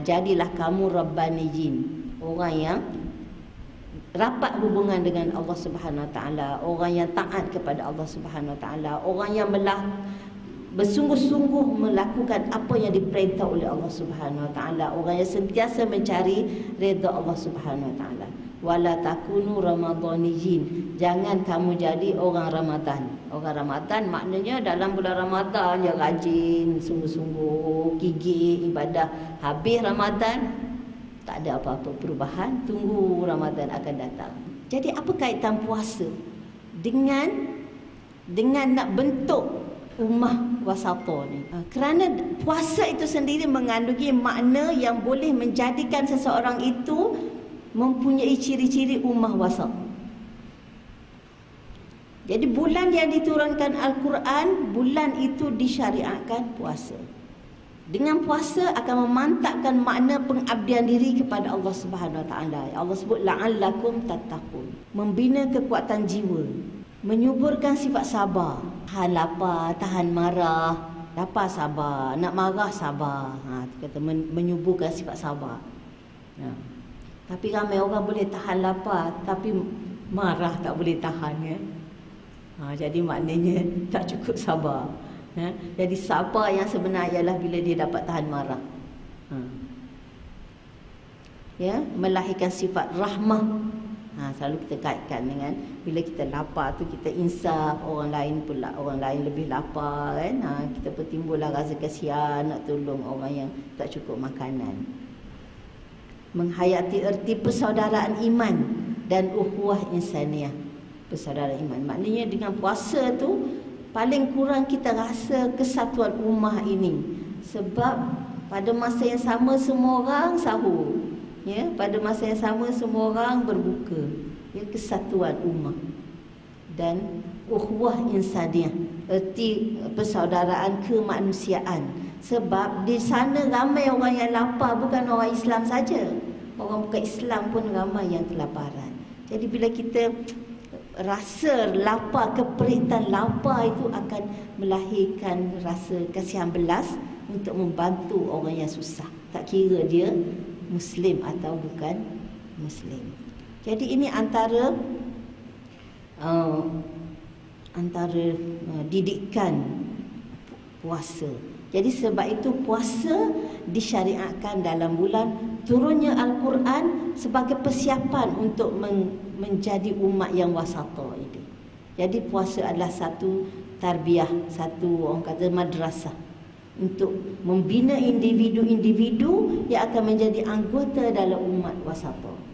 Jadilah kamu rabbaniyin, orang yang rapat hubungan dengan Allah Subhanahu Wa Taala, orang yang taat kepada Allah Subhanahu Wa Taala, orang yang bersungguh-sungguh melakukan apa yang diperintah oleh Allah Subhanahu Wa Taala, orang yang sentiasa mencari redha Allah Subhanahu Wa Taala. Wala takunu ramadaniyin, jangan kamu jadi orang Ramadan. Orang Ramadan maknanya dalam bulan Ramadan dia rajin, sungguh-sungguh gigih ibadah. Habis Ramadan tak ada apa-apa perubahan, tunggu Ramadan akan datang. Jadi apa kaitan puasa dengan nak bentuk ummah wasata ni? Kerana puasa itu sendiri mengandungi makna yang boleh menjadikan seseorang itu mempunyai ciri-ciri ummah wasat. Jadi bulan yang diturunkan Al-Quran, bulan itu disyariatkan puasa. Dengan puasa akan memantapkan makna pengabdian diri kepada Allah Subhanahu Wa Taala. Allah sebut la'allakum tattaqun, membina kekuatan jiwa, menyuburkan sifat sabar, tahan lapar, tahan marah, lapar sabar, nak marah sabar. Kata menyuburkan sifat sabar. Tapi ramai orang boleh tahan lapar, tapi marah tak boleh tahan, ya. Jadi maknanya tak cukup sabar. Jadi sabar yang sebenar ialah bila dia dapat tahan marah. Ya, melahirkan sifat rahmah. Selalu kita kaitkan dengan bila kita lapar tu kita insaf, orang lain pula, orang lain lebih lapar kan. Kita bertimbullah rasa kasihan nak tolong orang yang tak cukup makanan. Menghayati erti persaudaraan iman dan ukhuwah insaniah. Persaudaraan iman maknanya dengan puasa tu paling kurang kita rasa kesatuan ummah ini. Sebab pada masa yang sama semua orang sahur, ya, pada masa yang sama semua orang berbuka, ya, kesatuan ummah dan ukhuwah insaniah, erti persaudaraan kemanusiaan. Sebab di sana ramai orang yang lapar, bukan orang Islam saja. Orang bukan Islam pun ramai yang kelaparan. Jadi bila kita rasa lapar, keperitan lapar itu akan melahirkan rasa kasihan belas untuk membantu orang yang susah. Tak kira dia Muslim atau bukan Muslim. Jadi ini antara didikan puasa. Jadi sebab itu puasa disyariatkan dalam bulan turunnya Al-Quran sebagai persiapan untuk menjadi umat yang wasata ini. Jadi puasa adalah satu tarbiyah, satu orang kata madrasah untuk membina individu-individu yang akan menjadi anggota dalam umat wasata.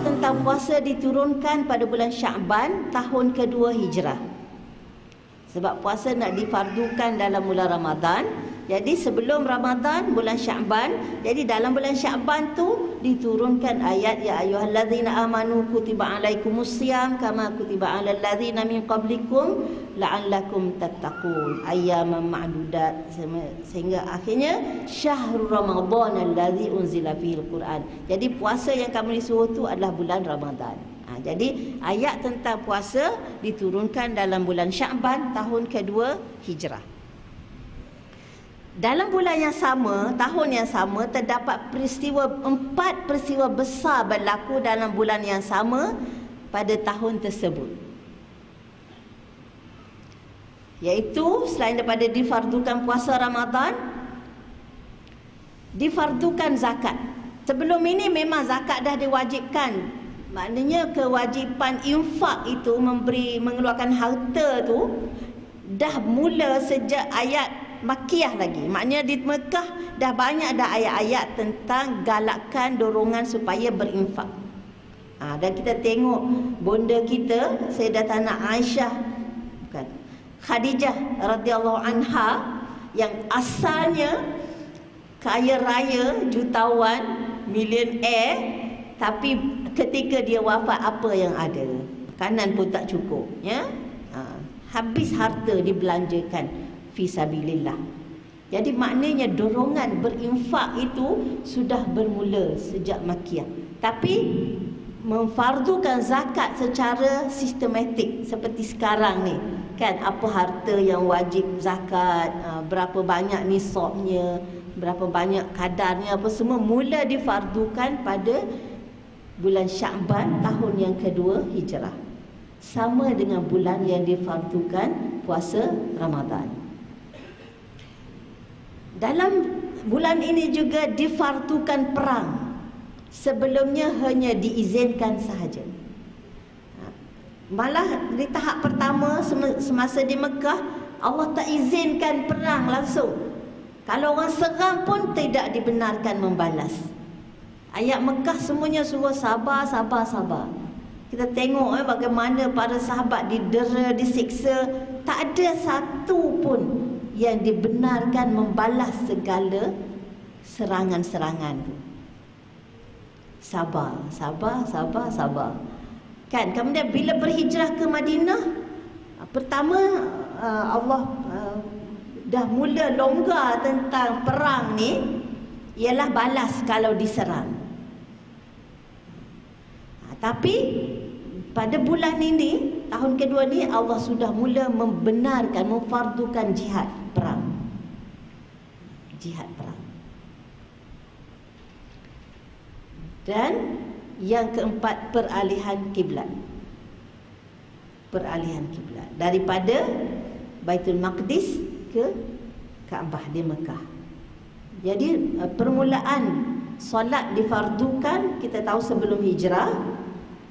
Tentang puasa diturunkan pada bulan Sya'ban tahun kedua Hijrah. Sebab puasa nak difardukan dalam bulan Ramadan. Jadi sebelum Ramadan, bulan Sya'ban. Jadi dalam bulan Sya'ban tu diturunkan ayat ya ayyuhallazina amanu kutiba alaikumusiyam kama kutiba alal ladzina min qablikum la'allakum tattaqun ayyaman ma'dudat, sehingga akhirnya syahrul ramadhan allazi unzila fihil Quran. Jadi puasa yang kamu disuruh tu adalah bulan Ramadan. Jadi ayat tentang puasa diturunkan dalam bulan Sya'ban tahun kedua Hijrah. Dalam bulan yang sama, tahun yang sama, terdapat empat peristiwa besar berlaku dalam bulan yang sama pada tahun tersebut. Iaitu selain daripada difardukan puasa Ramadan, difardukan zakat. Sebelum ini memang zakat dah diwajibkan. Maknanya kewajipan infak itu, mengeluarkan harta tu dah mula sejak ayat Makkiyah lagi. Maknanya di Mekah dah banyak dah ayat-ayat tentang galakkan dorongan supaya berinfak. Dan kita tengok bonda kita Sayyidatina Khadijah radhiyallahu anha yang asalnya kaya raya, jutawan, millionaire, tapi ketika dia wafat apa yang ada? Makanan pun tak cukup, ya. Habis harta dibelanjakan fi sabilillah. Jadi maknanya dorongan berinfak itu sudah bermula sejak Makkiyah. Tapi memfardukan zakat secara sistematik seperti sekarang ni, kan, apa harta yang wajib zakat, berapa banyak nisabnya, berapa banyak kadarnya, apa semua mula difardukan pada bulan Sya'ban tahun yang kedua Hijrah, sama dengan bulan yang difardukan puasa Ramadan. Dalam bulan ini juga difardukan perang. Sebelumnya hanya diizinkan sahaja. Malah di tahap pertama semasa di Mekah, Allah tak izinkan perang langsung. Kalau orang serang pun tidak dibenarkan membalas. Ayat Mekah semuanya suruh sabar, sabar, sabar. Kita tengok bagaimana para sahabat didera, disiksa. Tak ada satu pun yang dibenarkan membalas segala serangan-serangan tu. Sabar, sabar, sabar, sabar. Kan, kemudian bila berhijrah ke Madinah, pertama Allah dah mula longgar tentang perang ni, ialah balas kalau diserang. Tapi pada bulan ini, tahun kedua ni, Allah sudah mula membenarkan, memfardukan jihad perang. Jihad perang. Dan yang keempat, peralihan kiblat. Peralihan kiblat daripada Baitul Maqdis ke Kaabah di Mekah. Jadi permulaan solat difardukan, kita tahu sebelum hijrah,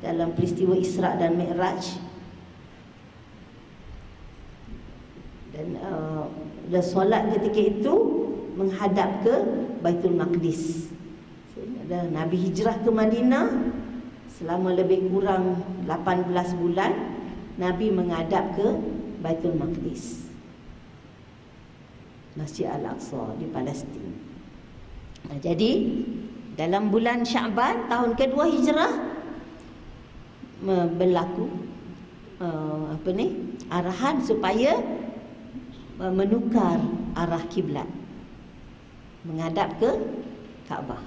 dalam peristiwa Isra' dan Mi'raj. Dan solat ketika itu menghadap ke Baitul Maqdis. Dan Nabi hijrah ke Madinah selama lebih kurang 18 bulan, Nabi menghadap ke Baitul Maqdis, Masjid Al-Aqsa di Palestin. Jadi dalam bulan Sya'ban tahun kedua hijrah berlaku arahan supaya menukar arah kiblat menghadap ke Kaabah.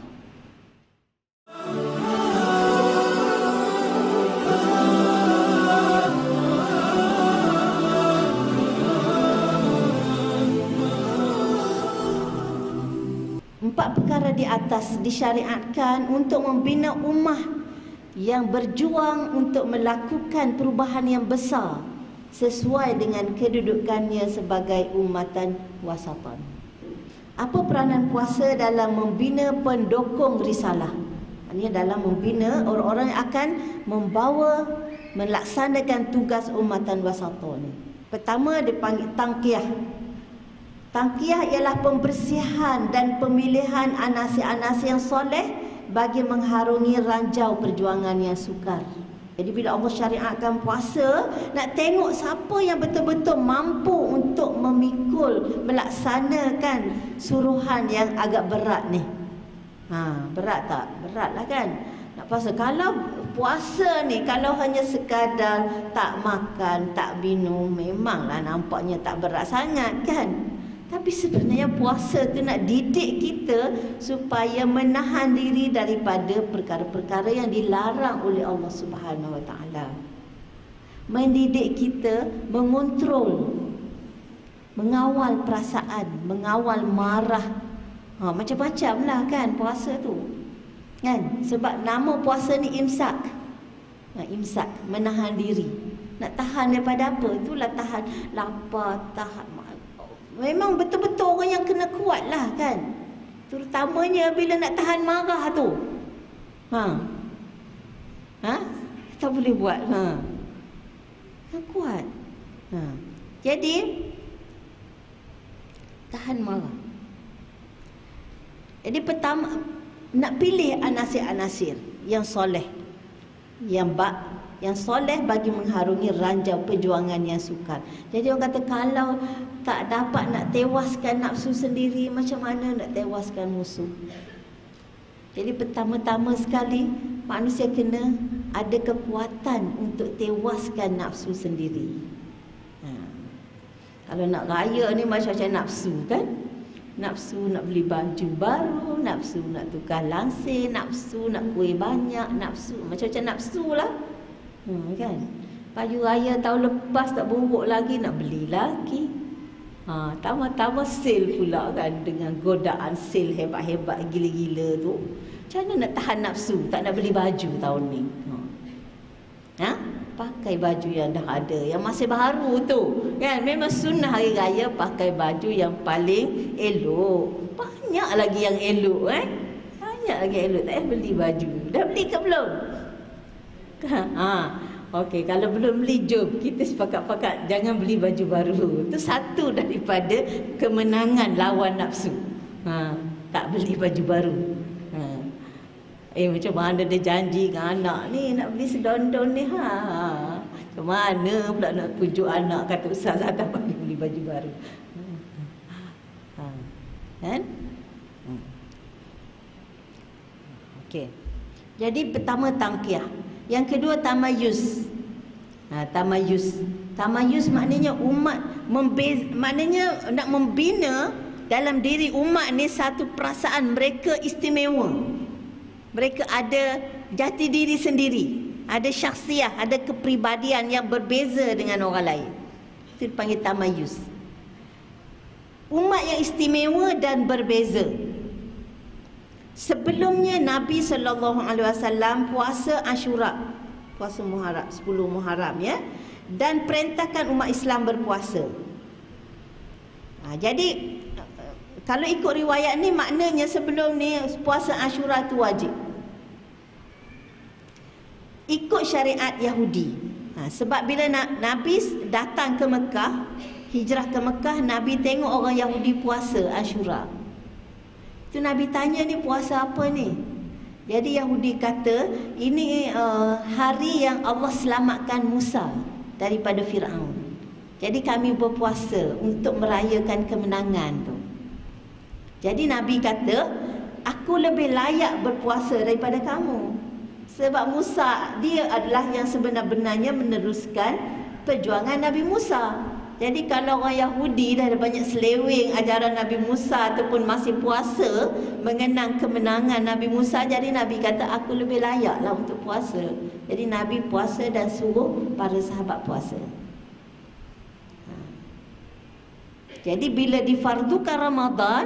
Empat perkara di atas disyariatkan untuk membina ummah yang berjuang untuk melakukan perubahan yang besar sesuai dengan kedudukannya sebagai ummatan wasatan. Apa peranan puasa dalam membina pendokong risalah? Ini dalam membina orang-orang yang akan membawa, melaksanakan tugas ummatan wasatan. Pertama dipanggil tangkiyah. Tangkiyah ialah pembersihan dan pemilihan anasir-anasir yang soleh bagi mengharungi ranjau perjuangan yang sukar. Jadi bila Allah syariatkan puasa, nak tengok siapa yang betul-betul mampu untuk memikul, melaksanakan suruhan yang agak berat ni. Berat tak? Berat lah kan nak puasa. Kalau puasa ni, kalau hanya sekadar tak makan, tak minum, memanglah nampaknya tak berat sangat kan. Tapi sebenarnya puasa tu nak didik kita supaya menahan diri daripada perkara-perkara yang dilarang oleh Allah Subhanahu Wa Taala. Mendidik kita mengontrol, mengawal perasaan, mengawal marah. Macam-macam lah kan puasa tu. Kan? Sebab nama puasa ni imsak. Imsak, menahan diri. Nak tahan daripada apa? Itulah tahan lapar, tahan. Memang betul-betul orang yang kena kuat lah kan. Terutamanya bila nak tahan marah tu. Tak boleh buat. Kuat. Jadi tahan marah. Jadi pertama nak pilih anasir-anasir yang soleh, yang yang soleh bagi mengharungi ranjau perjuangan yang sukar. Jadi orang kata kalau tak dapat nak tewaskan nafsu sendiri, macam mana nak tewaskan musuh? Jadi pertama-tama sekali manusia kena ada kekuatan untuk tewaskan nafsu sendiri. Kalau nak raya ni macam-macam nafsu kan? Nafsu nak beli baju baru, nafsu nak tukar langsir, nafsu nak kuih banyak, nafsu macam-macam nafsu lah. Kan? Baju raya tahun lepas tak buruk lagi, nak beli lagi. Tambah-tambah sale pula kan, dengan godaan sale hebat-hebat gila-gila tu. Macam mana nak tahan nafsu, tak nak beli baju tahun ni? Pakai baju yang dah ada, yang masih baru tu kan. Memang sunnah hari raya pakai baju yang paling elok. Banyak lagi yang elok banyak lagi elok. Tak payah beli baju. Dah beli ke belum? Okey, kalau belum beli, jom kita sepakat-pakat jangan beli baju baru. Itu satu daripada kemenangan lawan nafsu. Tak beli baju baru. Macam mana dia janji dengan anak ni nak beli sedondon ni macam mana pula nak pujuk anak, kata ustazah tak bagi beli baju baru. Kan? Okey. Jadi pertama tangkiyah, yang kedua tamayuz. Tamayuz maknanya umat maknanya nak membina dalam diri umat ni satu perasaan mereka istimewa. Mereka ada jati diri sendiri, ada syakhsiah, ada kepribadian yang berbeza dengan orang lain. Itu dipanggil tamayuz. Umat yang istimewa dan berbeza. Sebelumnya Nabi SAW puasa Ashura, puasa Muharram, 10 Muharram ya, dan perintahkan umat Islam berpuasa. Jadi kalau ikut riwayat ni maknanya sebelum ni puasa Ashura tu wajib. Ikut syariat Yahudi. Sebab bila Nabi datang ke Mekah, hijrah ke Mekah, Nabi tengok orang Yahudi puasa Ashura. Itu Nabi tanya, ni puasa apa ni? Jadi Yahudi kata, ini hari yang Allah selamatkan Musa daripada Fir'aun. Jadi kami berpuasa untuk merayakan kemenangan tu. Jadi Nabi kata, aku lebih layak berpuasa daripada kamu. Sebab Musa, dia adalah yang sebenar-benarnya meneruskan perjuangan Nabi Musa. Jadi kalau orang Yahudi dah ada banyak seleweng ajaran Nabi Musa ataupun masih puasa mengenang kemenangan Nabi Musa, jadi Nabi kata aku lebih layaklah untuk puasa. Jadi Nabi puasa dan suruh para sahabat puasa. Jadi bila difardukan Ramadan,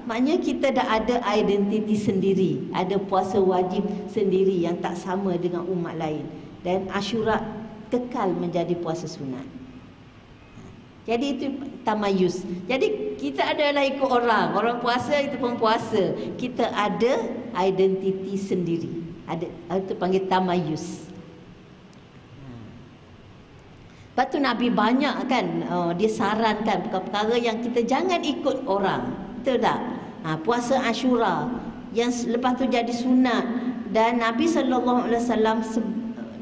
maknanya kita dah ada identiti sendiri, ada puasa wajib sendiri yang tak sama dengan umat lain. Dan Ashura kekal menjadi puasa sunat. Jadi itu tamayuz. Jadi kita adalah ikut orang puasa, itu pun puasa. Kita ada identiti sendiri. Itu panggil tamayuz. Lepas tu Nabi banyak kan, dia sarankan perkara-perkara yang kita jangan ikut orang. Betul tak? Puasa Ashura yang lepas tu jadi sunat. Dan Nabi SAW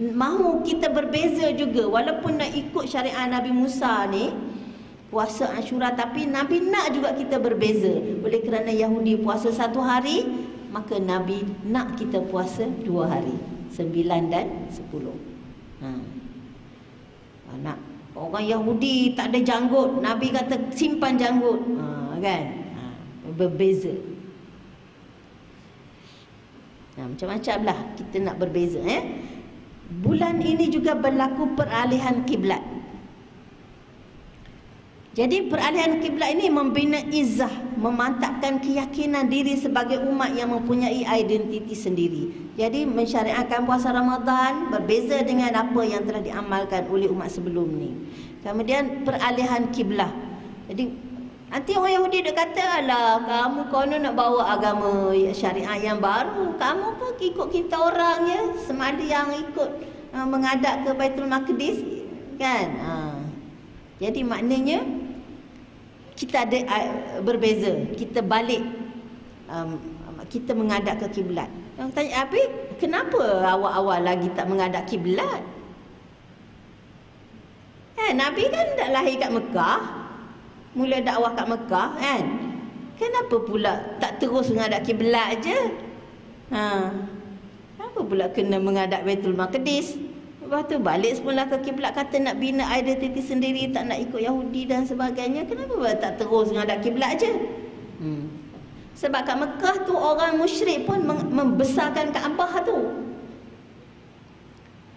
mahu kita berbeza juga. Walaupun nak ikut syariat Nabi Musa ni, puasa Ashura, tapi Nabi nak juga kita berbeza. Oleh kerana Yahudi puasa 1 hari, maka Nabi nak kita puasa 2 hari, 9 dan 10. Nak orang Yahudi tak ada janggut, Nabi kata simpan janggut. Kan? Berbeza. Macam-macam lah kita nak berbeza. Bulan ini juga berlaku peralihan kiblat. Jadi peralihan kiblat ini membina izzah, memantapkan keyakinan diri sebagai umat yang mempunyai identiti sendiri. Jadi mensyariatkan puasa Ramadan berbeza dengan apa yang telah diamalkan oleh umat sebelum ni. Kemudian peralihan kiblat. Jadi nanti orang Yahudi dia kata, alah kamu konon nak bawa agama syariat yang baru, kamu pun ikut kita orang ya, semadi yang ikut menghadap ke Baitul Maqdis kan. Jadi maknanya kita ada berbeza, kita balik, kita menghadap ke kiblat. Orang tanya, kenapa awal-awal lagi tak menghadap kiblat? Kan Nabi kan dah lahir kat Mekah, mula dakwah kat Mekah kan. Kenapa pula tak terus menghadap kiblat je? Kenapa pula kena menghadap Baitul Maqdis? Lepas tu balik semula ke kiblat, kata nak bina identiti sendiri, tak nak ikut Yahudi dan sebagainya. Kenapa pula tak terus menghadap kiblat je? Sebab kat Mekah tu orang musyrik pun membesarkan Kaabah tu.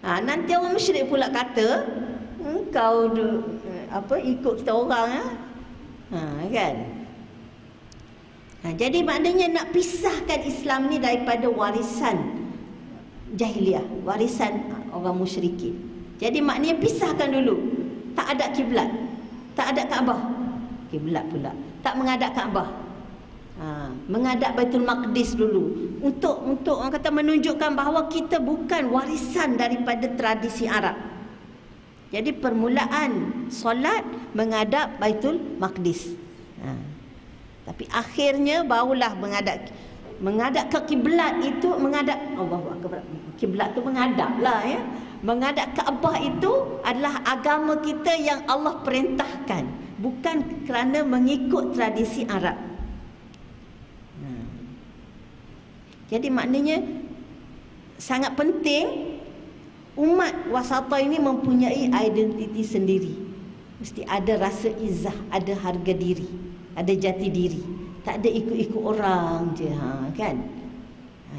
Nanti orang musyrik pula kata, kau ikut kita orang kan. Jadi maknanya nak pisahkan Islam ni daripada warisan jahiliah, warisan orang musyrikin. Jadi maknanya pisahkan dulu. Tak ada kiblat, tak ada Kaabah. Kiblat pula tak menghadap Kaabah. Menghadap Baitul Maqdis dulu untuk orang kata menunjukkan bahawa kita bukan warisan daripada tradisi Arab. Jadi permulaan solat menghadap Baitul Maqdis. Tapi akhirnya barulah menghadap ke kiblat itu, menghadap Allahu Akbar. Kiblat tu menghadaplah ya. Menghadap Kaabah itu adalah agama kita yang Allah perintahkan, bukan kerana mengikut tradisi Arab. Jadi maknanya sangat penting umat wasata ini mempunyai identiti sendiri. Mesti ada rasa izzah, ada harga diri, ada jati diri. Tak ada ikut-ikut orang je kan.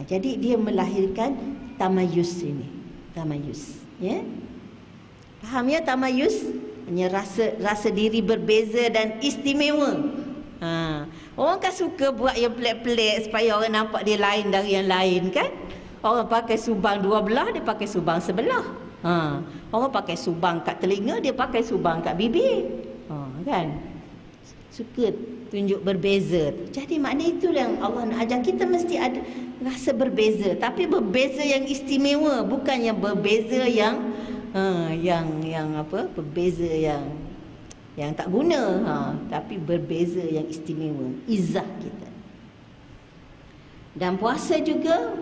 Jadi dia melahirkan tamayus ini. Tamayus, ya. Faham ya tamayus? Hanya rasa diri berbeza dan istimewa. Orang kan suka buat yang pelik-pelik supaya orang nampak dia lain dari yang lain kan. Orang pakai subang dua belah, dia pakai subang sebelah. Orang pakai subang kat telinga, dia pakai subang kat bibir. Kan? Suka tunjuk berbeza. Jadi makna itu yang Allah nak ajar kita, mesti ada rasa berbeza, tapi berbeza yang istimewa, bukan yang berbeza yang berbeza yang tak guna, tapi berbeza yang istimewa, izzah kita. Dan puasa juga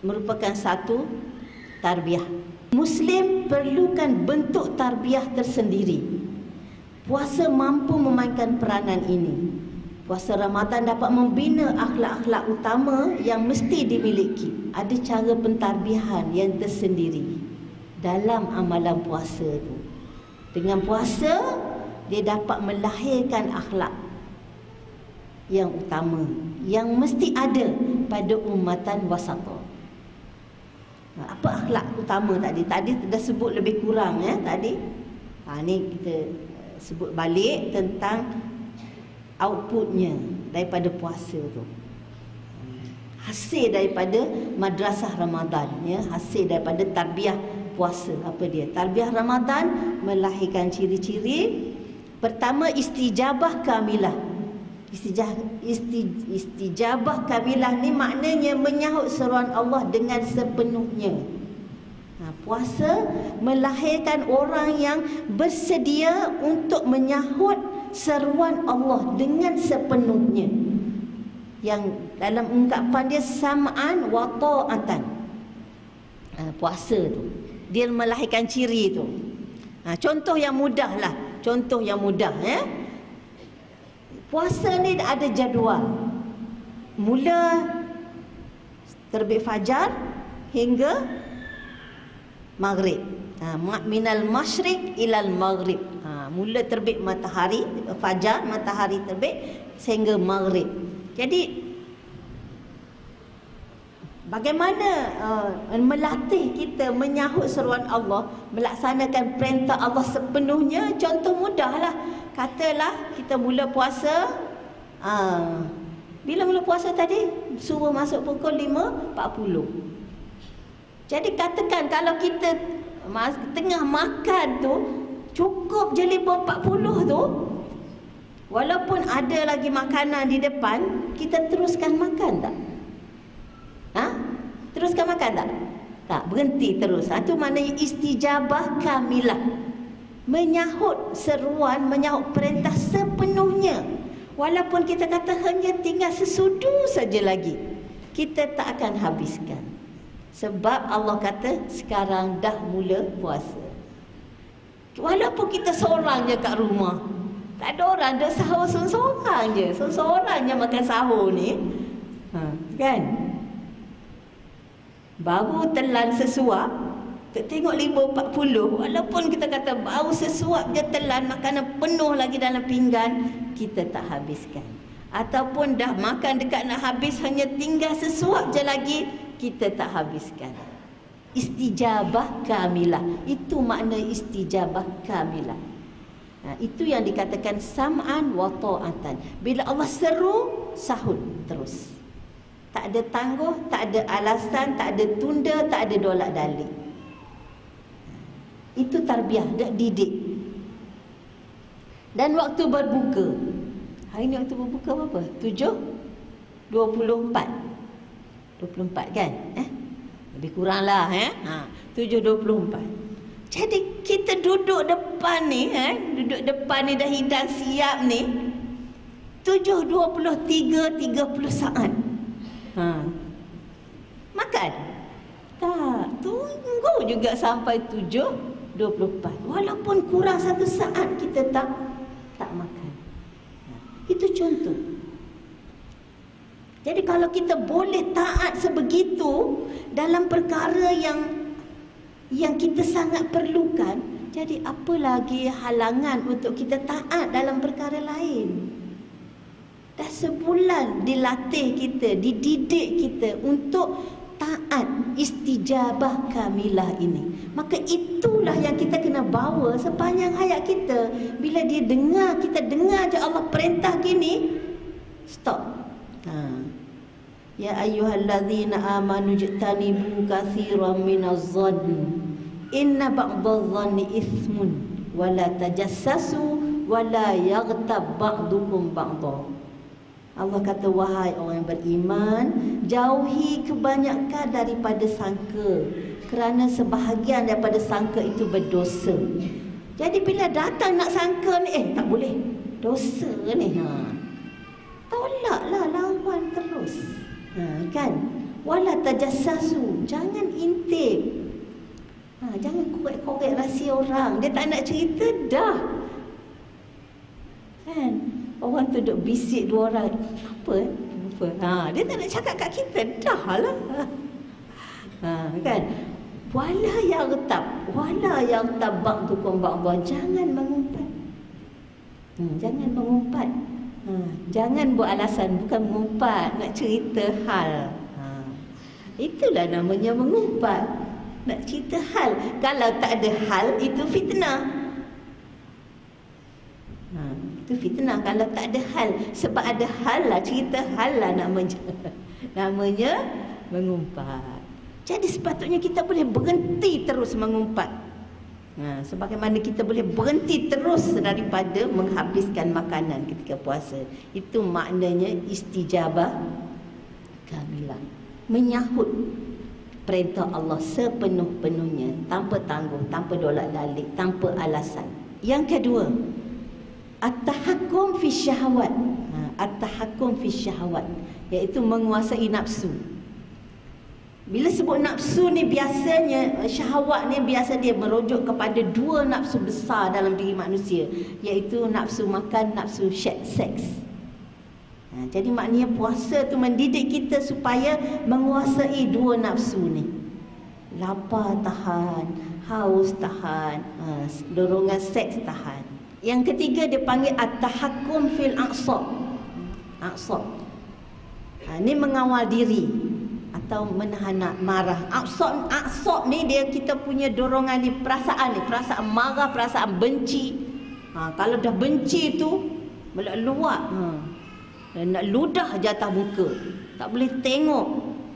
merupakan satu tarbiyah. Muslim perlukan bentuk tarbiyah tersendiri. Puasa mampu memainkan peranan ini. Puasa Ramadan dapat membina akhlak-akhlak utama yang mesti dimiliki. Ada cara pentarbihan yang tersendiri dalam amalan puasa itu. Dengan puasa, dia dapat melahirkan akhlak yang utama, yang mesti ada pada umatan wasata. Apa akhlak utama tadi? Tadi dah sebut lebih kurang ya tadi. Ni kita sebut balik tentang outputnya daripada puasa tu. Hasil daripada madrasah Ramadan ya, hasil daripada tarbiyah puasa. Apa dia? Tarbiyah Ramadan melahirkan ciri-ciri. Pertama, istijabah kamilah. Istijabah kamilah ni maknanya menyahut seruan Allah dengan sepenuhnya. Puasa melahirkan orang yang bersedia untuk menyahut seruan Allah dengan sepenuhnya. Yang dalam ungkapan dia sam'an wa ta'atan. Puasa tu dia melahirkan ciri tu. Contoh yang mudah lah. Contoh yang mudah ya. Puasa ni ada jadual. Mula terbit fajar hingga maghrib. Minal masyriq ilal maghrib. Mula terbit matahari, fajar, matahari terbit sehingga maghrib. Jadi bagaimana melatih kita menyahut seruan Allah, melaksanakan perintah Allah sepenuhnya? Contoh mudahlah. Katalah kita mula puasa, bila mula puasa tadi? Suruh masuk pukul 5.40. Jadi katakan kalau kita tengah makan tu, cukup je 5.40 tu, walaupun ada lagi makanan di depan, kita teruskan makan tak? Teruskan makan tak? Tak, berhenti terus. Itu maknanya istijabah kamilah. Menyahut seruan, menyahut perintah sepenuhnya. Walaupun kita kata hanya tinggal sesudu saja lagi, kita tak akan habiskan. Sebab Allah kata sekarang dah mula puasa. Walaupun kita seorang je kat rumah, tak ada orang, dia sahur seorang je. Seorang je makan sahur ni. Kan? Baru telan sesuap, tengok 5.40, walaupun kita kata baru sesuap je telan, makanan penuh lagi dalam pinggan, kita tak habiskan. Ataupun dah makan dekat nak habis, hanya tinggal sesuap je lagi, kita tak habiskan. Istijabah kamilah. Itu makna istijabah kamilah. Itu yang dikatakan sam'an wa ta'atan. Bila Allah seru, sahut terus. Tak ada tangguh, tak ada alasan, tak ada tunda, tak ada dolak dalik. Itu tarbiyah, didik. Dan waktu berbuka, hari ni waktu berbuka berapa? 7.24 kan? Lebih kurang lah 7.24. Jadi kita duduk depan ni, duduk depan ni dah hidang siap ni, 7.23 30 saat. Makan? Tak, tunggu juga sampai 7.24. Walaupun kurang 1 saat kita tak makan. Itu contoh. Jadi kalau kita boleh taat sebegitu dalam perkara yang kita sangat perlukan, jadi apa lagi halangan untuk kita taat dalam perkara lain? Dah sebulan dilatih kita, dididik kita untuk taat istijabah kamilah ini. Maka itulah yang kita kena bawa sepanjang hayat kita. Bila dia dengar, kita dengar je Allah perintah gini, stop. Ya ayyuhallazina amanu jtanibu katsiran minaz-zanni inna ba'dadh-dhanni ithmun wa la tajassasu wa la yaghtab ba'dukum ba'dha. Allah kata, wahai orang yang beriman, jauhi kebanyakan daripada sangka, kerana sebahagian daripada sangka itu berdosa. Jadi bila datang nak sangka ni, tak boleh, dosa ni, tolaklah, lawan terus. Kan? Wala tajassasu, jangan intip. Jangan korek-korek rahsia orang. Dia tak nak cerita dah. Kan? Orang tu duduk bisik 2 orang. Apa? Dia tak nak cakap kat kita dah lah. Kan? Wala yaghtab ba'dukum ba'dha, jangan mengumpat. Jangan mengumpat. Jangan buat alasan, bukan mengumpat, nak cerita hal. Itulah namanya mengumpat, nak cerita hal. Kalau tak ada hal, itu fitnah. Itu fitnah kalau tak ada hal. Sebab ada hal lah, cerita hal lah namanya mengumpat. Jadi sepatutnya kita boleh berhenti terus mengumpat. Sebagaimana kita boleh berhenti terus daripada menghabiskan makanan ketika puasa. Itu maknanya istijabah kamilah. Menyahut perintah Allah sepenuh-penuhnya, tanpa tangguh, tanpa dolak dalik, tanpa alasan. Yang kedua, at-tahakkum fi syahwat. At-tahakkum fi syahwat, iaitu menguasai nafsu. Bila sebut nafsu ni, biasanya syahwat ni biasa dia merujuk kepada 2 nafsu besar dalam diri manusia, iaitu nafsu makan, nafsu seks. Jadi maknanya puasa tu mendidik kita supaya menguasai 2 nafsu ni. Lapar tahan, haus tahan, dorongan seks tahan. Yang ketiga dia panggil at-tahakkum fil a'sab. A'sab. Ni mengawal diri atau menahan marah. A'sab ni dia kita punya dorongan ni, perasaan marah, perasaan benci. Kalau dah benci tu meluap, nak ludah je atas muka. Tak boleh tengok.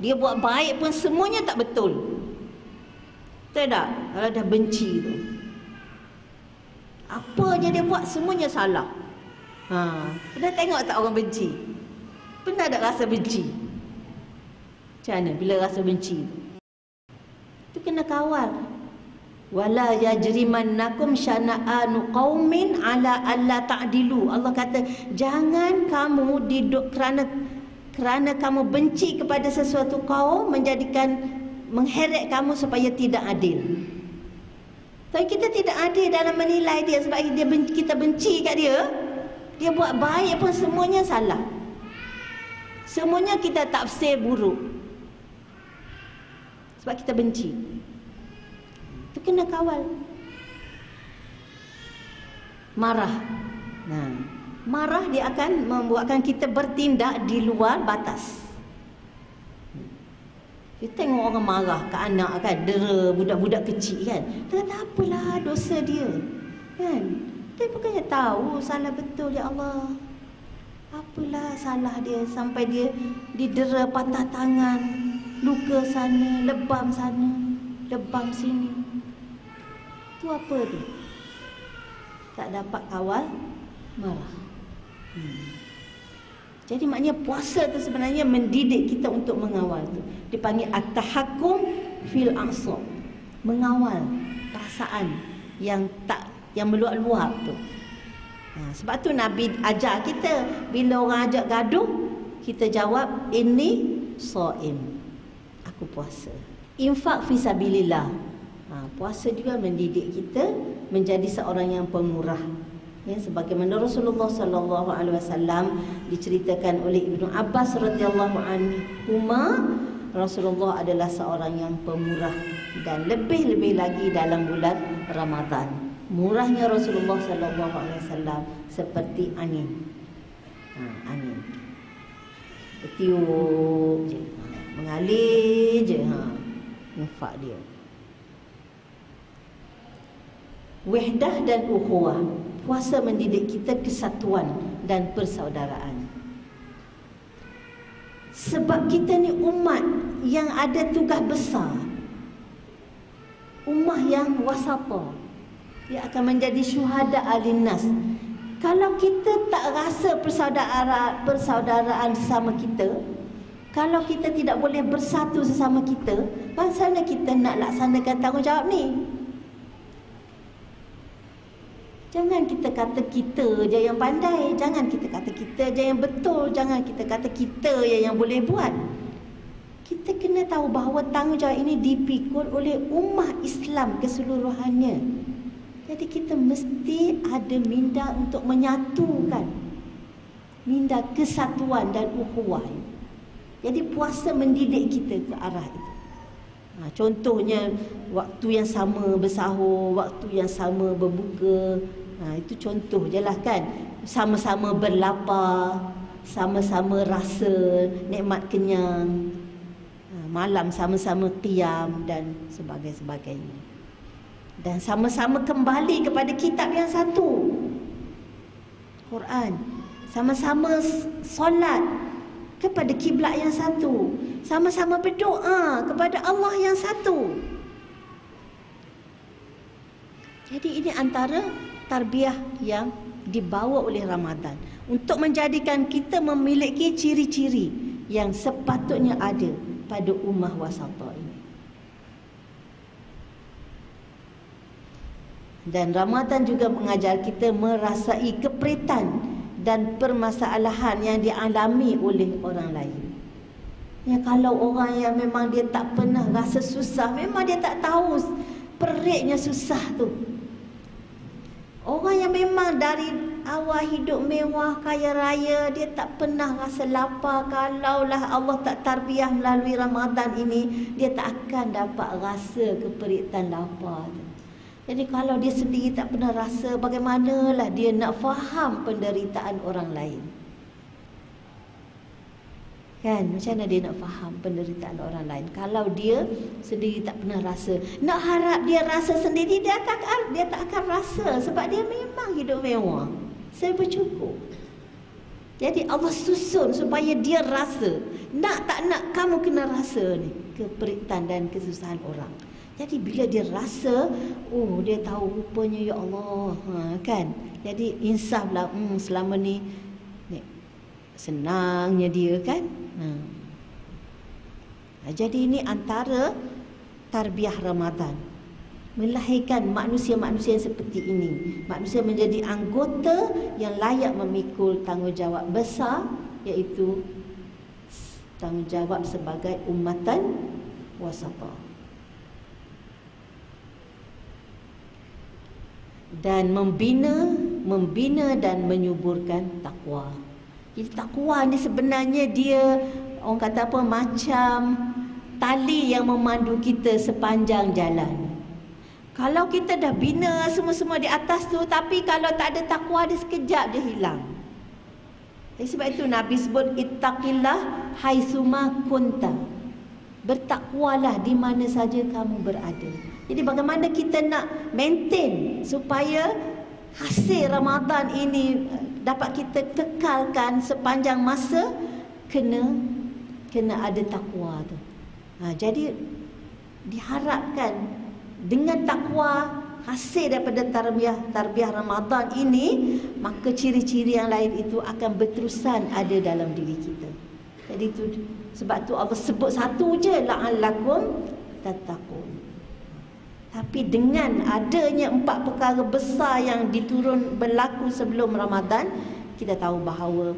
Dia buat baik pun semuanya tak betul. Betul tak? Kalau dah benci tu, apa je dia buat semuanya salah. Pernah tengok tak orang benci? Pernah tak rasa benci? Macam mana bila rasa benci tu? Itu kena kawal. Wala yajrimannakum syana'anu qaumin ala alla ta'dilu. Allah kata, jangan kamu diduk kerana kamu benci kepada sesuatu kaum menjadikan mengheret kamu supaya tidak adil. Tapi kita tidak adil dalam menilai dia sebab kita benci kat dia. Dia buat baik pun semuanya salah. Semuanya kita tafsir buruk. Sebab kita benci. Itu kena kawal. Marah. Nah, marah dia akan membuatkan kita bertindak di luar batas. Kita tengok orang marah ke anak kan, dera budak-budak kecil kan. Tak apalah dosa dia. Kan? Dia bukannya tahu salah betul, ya Allah. Apalah salah dia sampai dia didera, patah tangan, luka sana, lebam sana, lebam sini. Tu apa tu? Tak dapat kawal marah. Jadi maknanya puasa tu sebenarnya mendidik kita untuk mengawal tu. Dipanggil at-tahakkum fil a'sab. Mengawal perasaan yang meluap-luap tu. Sebab tu Nabi ajar kita, bila orang ajak gaduh, kita jawab inni shaim. Aku puasa. Infak fi sabilillah. Puasa juga mendidik kita menjadi seorang yang pemurah. Ya, sebagaimana Rasulullah sallallahu alaihi wasallam diceritakan oleh Ibnu Abbas radhiyallahu anhu, Rasulullah adalah seorang yang pemurah dan lebih-lebih lagi dalam bulan Ramadan. Murahnya Rasulullah sallallahu alaihi wasallam seperti angin. Angin. Bertiup je, mengalir je infak dia. Wahdah dan ukhuwah. Puasa mendidik kita kesatuan dan persaudaraan. Sebab kita ni umat yang ada tugas besar. Ummah yang wasata. Dia akan menjadi syuhada alinnas. Kalau kita tak rasa persaudaraan sesama kita, kalau kita tidak boleh bersatu sesama kita, macam mana kita nak laksanakan tanggungjawab ni? Jangan kita kata kita je yang pandai, jangan kita kata kita je yang betul, jangan kita kata kita yang boleh buat. Kita kena tahu bahawa tanggungjawab ini dipikul oleh ummah Islam keseluruhannya. Jadi kita mesti ada minda untuk menyatukan, minda kesatuan dan ukhuwah. Jadi puasa mendidik kita ke arah itu. Contohnya waktu yang sama bersahur, waktu yang sama berbuka. Itu contoh je lah kan. Sama-sama berlapar, sama-sama rasa nikmat kenyang, malam sama-sama qiyam dan sebagainya. Dan sama-sama kembali kepada kitab yang satu, Quran. Sama-sama solat kepada kiblat yang satu. Sama-sama berdoa kepada Allah yang satu. Jadi ini antara tarbiyah yang dibawa oleh Ramadan untuk menjadikan kita memiliki ciri-ciri yang sepatutnya ada pada ummah wasata ini. Dan Ramadan juga mengajar kita merasai keperitan dan permasalahan yang dialami oleh orang lain. Ya, kalau orang yang memang dia tak pernah rasa susah, memang dia tak tahu peritnya susah tu. Orang yang memang dari awal hidup mewah, kaya raya, dia tak pernah rasa lapar. Kalaulah Allah tak tarbiyah melalui Ramadan ini, dia tak akan dapat rasa keperitan lapar tu. Jadi kalau dia sendiri tak pernah rasa, bagaimanalah dia nak faham penderitaan orang lain? Kan, macam mana dia nak faham penderitaan orang lain kalau dia sendiri tak pernah rasa? Nak harap dia rasa sendiri, dia tak akan rasa sebab dia memang hidup mewah, serba cukup. Jadi Allah susun supaya dia rasa. Nak tak nak, kamu kena rasa ni keperitan dan kesusahan orang. Jadi bila dia rasa, oh dia tahu rupanya ya Allah, kan? Jadi insaflah, selama ni senangnya dia kan. Jadi ini antara tarbiyah Ramadan, melahirkan manusia-manusia yang seperti ini. Manusia menjadi anggota yang layak memikul tanggungjawab besar, iaitu tanggungjawab sebagai ummatan wasata. dan membina dan menyuburkan takwa. Jadi takwa ni sebenarnya dia orang kata apa, macam tali yang memandu kita sepanjang jalan. Kalau kita dah bina semua-semua di atas tu, tapi kalau tak ada takwa, dia sekejap dia hilang. Jadi sebab itu Nabi sebut ittaqillah haitsuma kunta. Bertakwalah di mana saja kamu berada. Jadi bagaimana kita nak maintain supaya hasil Ramadan ini dapat kita kekalkan sepanjang masa, kena ada takwa tu. Jadi diharapkan dengan takwa hasil daripada tarbiyah Ramadan ini, maka ciri-ciri yang lain itu akan berterusan ada dalam diri kita. Jadi itu sebab tu Allah sebut satu je, la'allakum tattaqun. Tapi dengan adanya 4 perkara besar yang berlaku sebelum Ramadan, kita tahu bahawa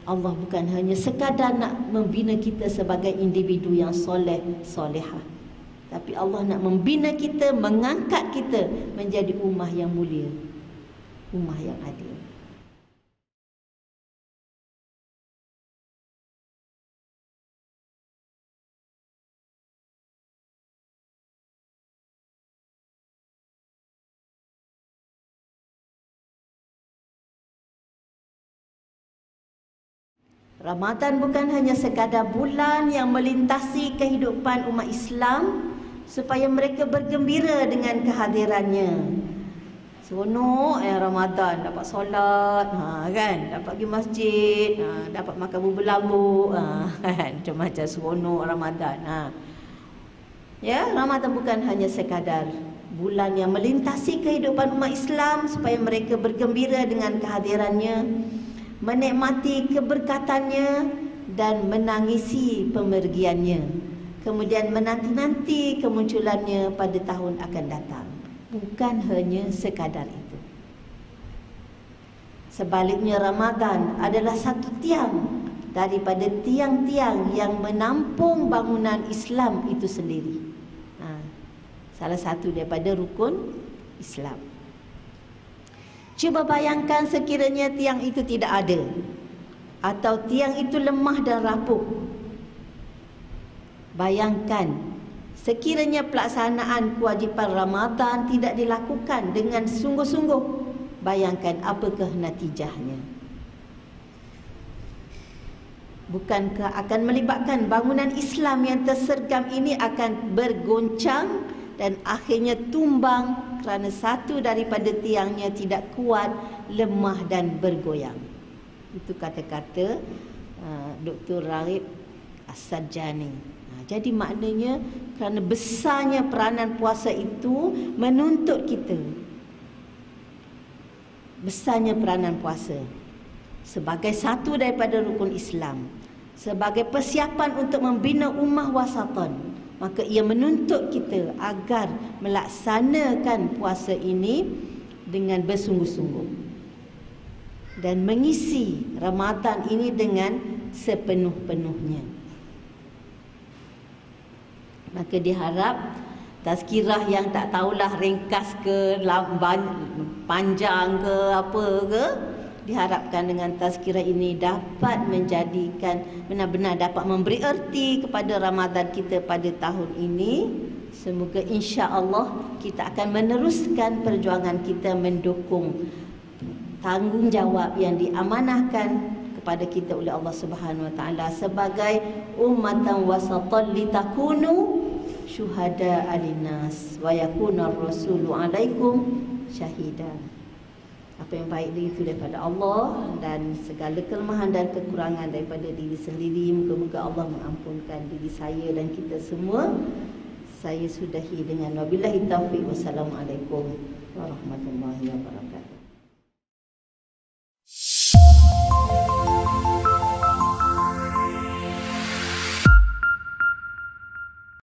Allah bukan hanya sekadar nak membina kita sebagai individu yang soleh, solehah, tapi Allah nak membina kita, mengangkat kita menjadi ummah yang mulia, ummah yang adil. Ramadan bukan hanya sekadar bulan yang melintasi kehidupan umat Islam supaya mereka bergembira dengan kehadirannya. Seronok Ramadan, dapat solat, kan, dapat pergi masjid, dapat makan bubur lambu, kan, macam-macam seronok Ramadan. Ya, Ramadan bukan hanya sekadar bulan yang melintasi kehidupan umat Islam supaya mereka bergembira dengan kehadirannya, menikmati keberkatannya dan menangisi pemergiannya, kemudian menanti-nanti kemunculannya pada tahun akan datang. Bukan hanya sekadar itu. Sebaliknya, Ramadan adalah satu tiang daripada tiang-tiang yang menampung bangunan Islam itu sendiri. Salah satu daripada rukun Islam. Cuba bayangkan sekiranya tiang itu tidak ada, atau tiang itu lemah dan rapuh. Bayangkan sekiranya pelaksanaan kewajipan Ramadan tidak dilakukan dengan sungguh-sungguh, bayangkan apakah natijahnya. Bukankah akan melibatkan bangunan Islam yang tersergam ini akan bergoncang dan akhirnya tumbang kerana satu daripada tiangnya tidak kuat, lemah dan bergoyang. Itu kata-kata Dr. Raghib As-Sajjani. Jadi maknanya kerana besarnya peranan puasa itu menuntut kita, besarnya peranan puasa sebagai satu daripada rukun Islam, sebagai persiapan untuk membina ummah wasatan, maka ia menuntut kita agar melaksanakan puasa ini dengan bersungguh-sungguh dan mengisi Ramadan ini dengan sepenuh-penuhnya. Maka diharap tazkirah yang tak tahulah ringkas ke panjang ke apa ke, diharapkan dengan tazkirah ini dapat menjadikan benar-benar dapat memberi erti kepada Ramadan kita pada tahun ini. Semoga insya-Allah kita akan meneruskan perjuangan kita mendukung tanggungjawab yang diamanahkan kepada kita oleh Allah Subhanahu Wa Taala sebagai ummatan wasatan litakunu syuhada 'alinnas wa yakuna ar-rasulu 'alaikum syahida. Apa yang baik itu daripada Allah, dan segala kelemahan dan kekurangan daripada diri sendiri, moga-moga Allah mengampunkan diri saya dan kita semua. Saya sudahi dengan wabillahi taufiq. Wassalamualaikum warahmatullahi wabarakatuh.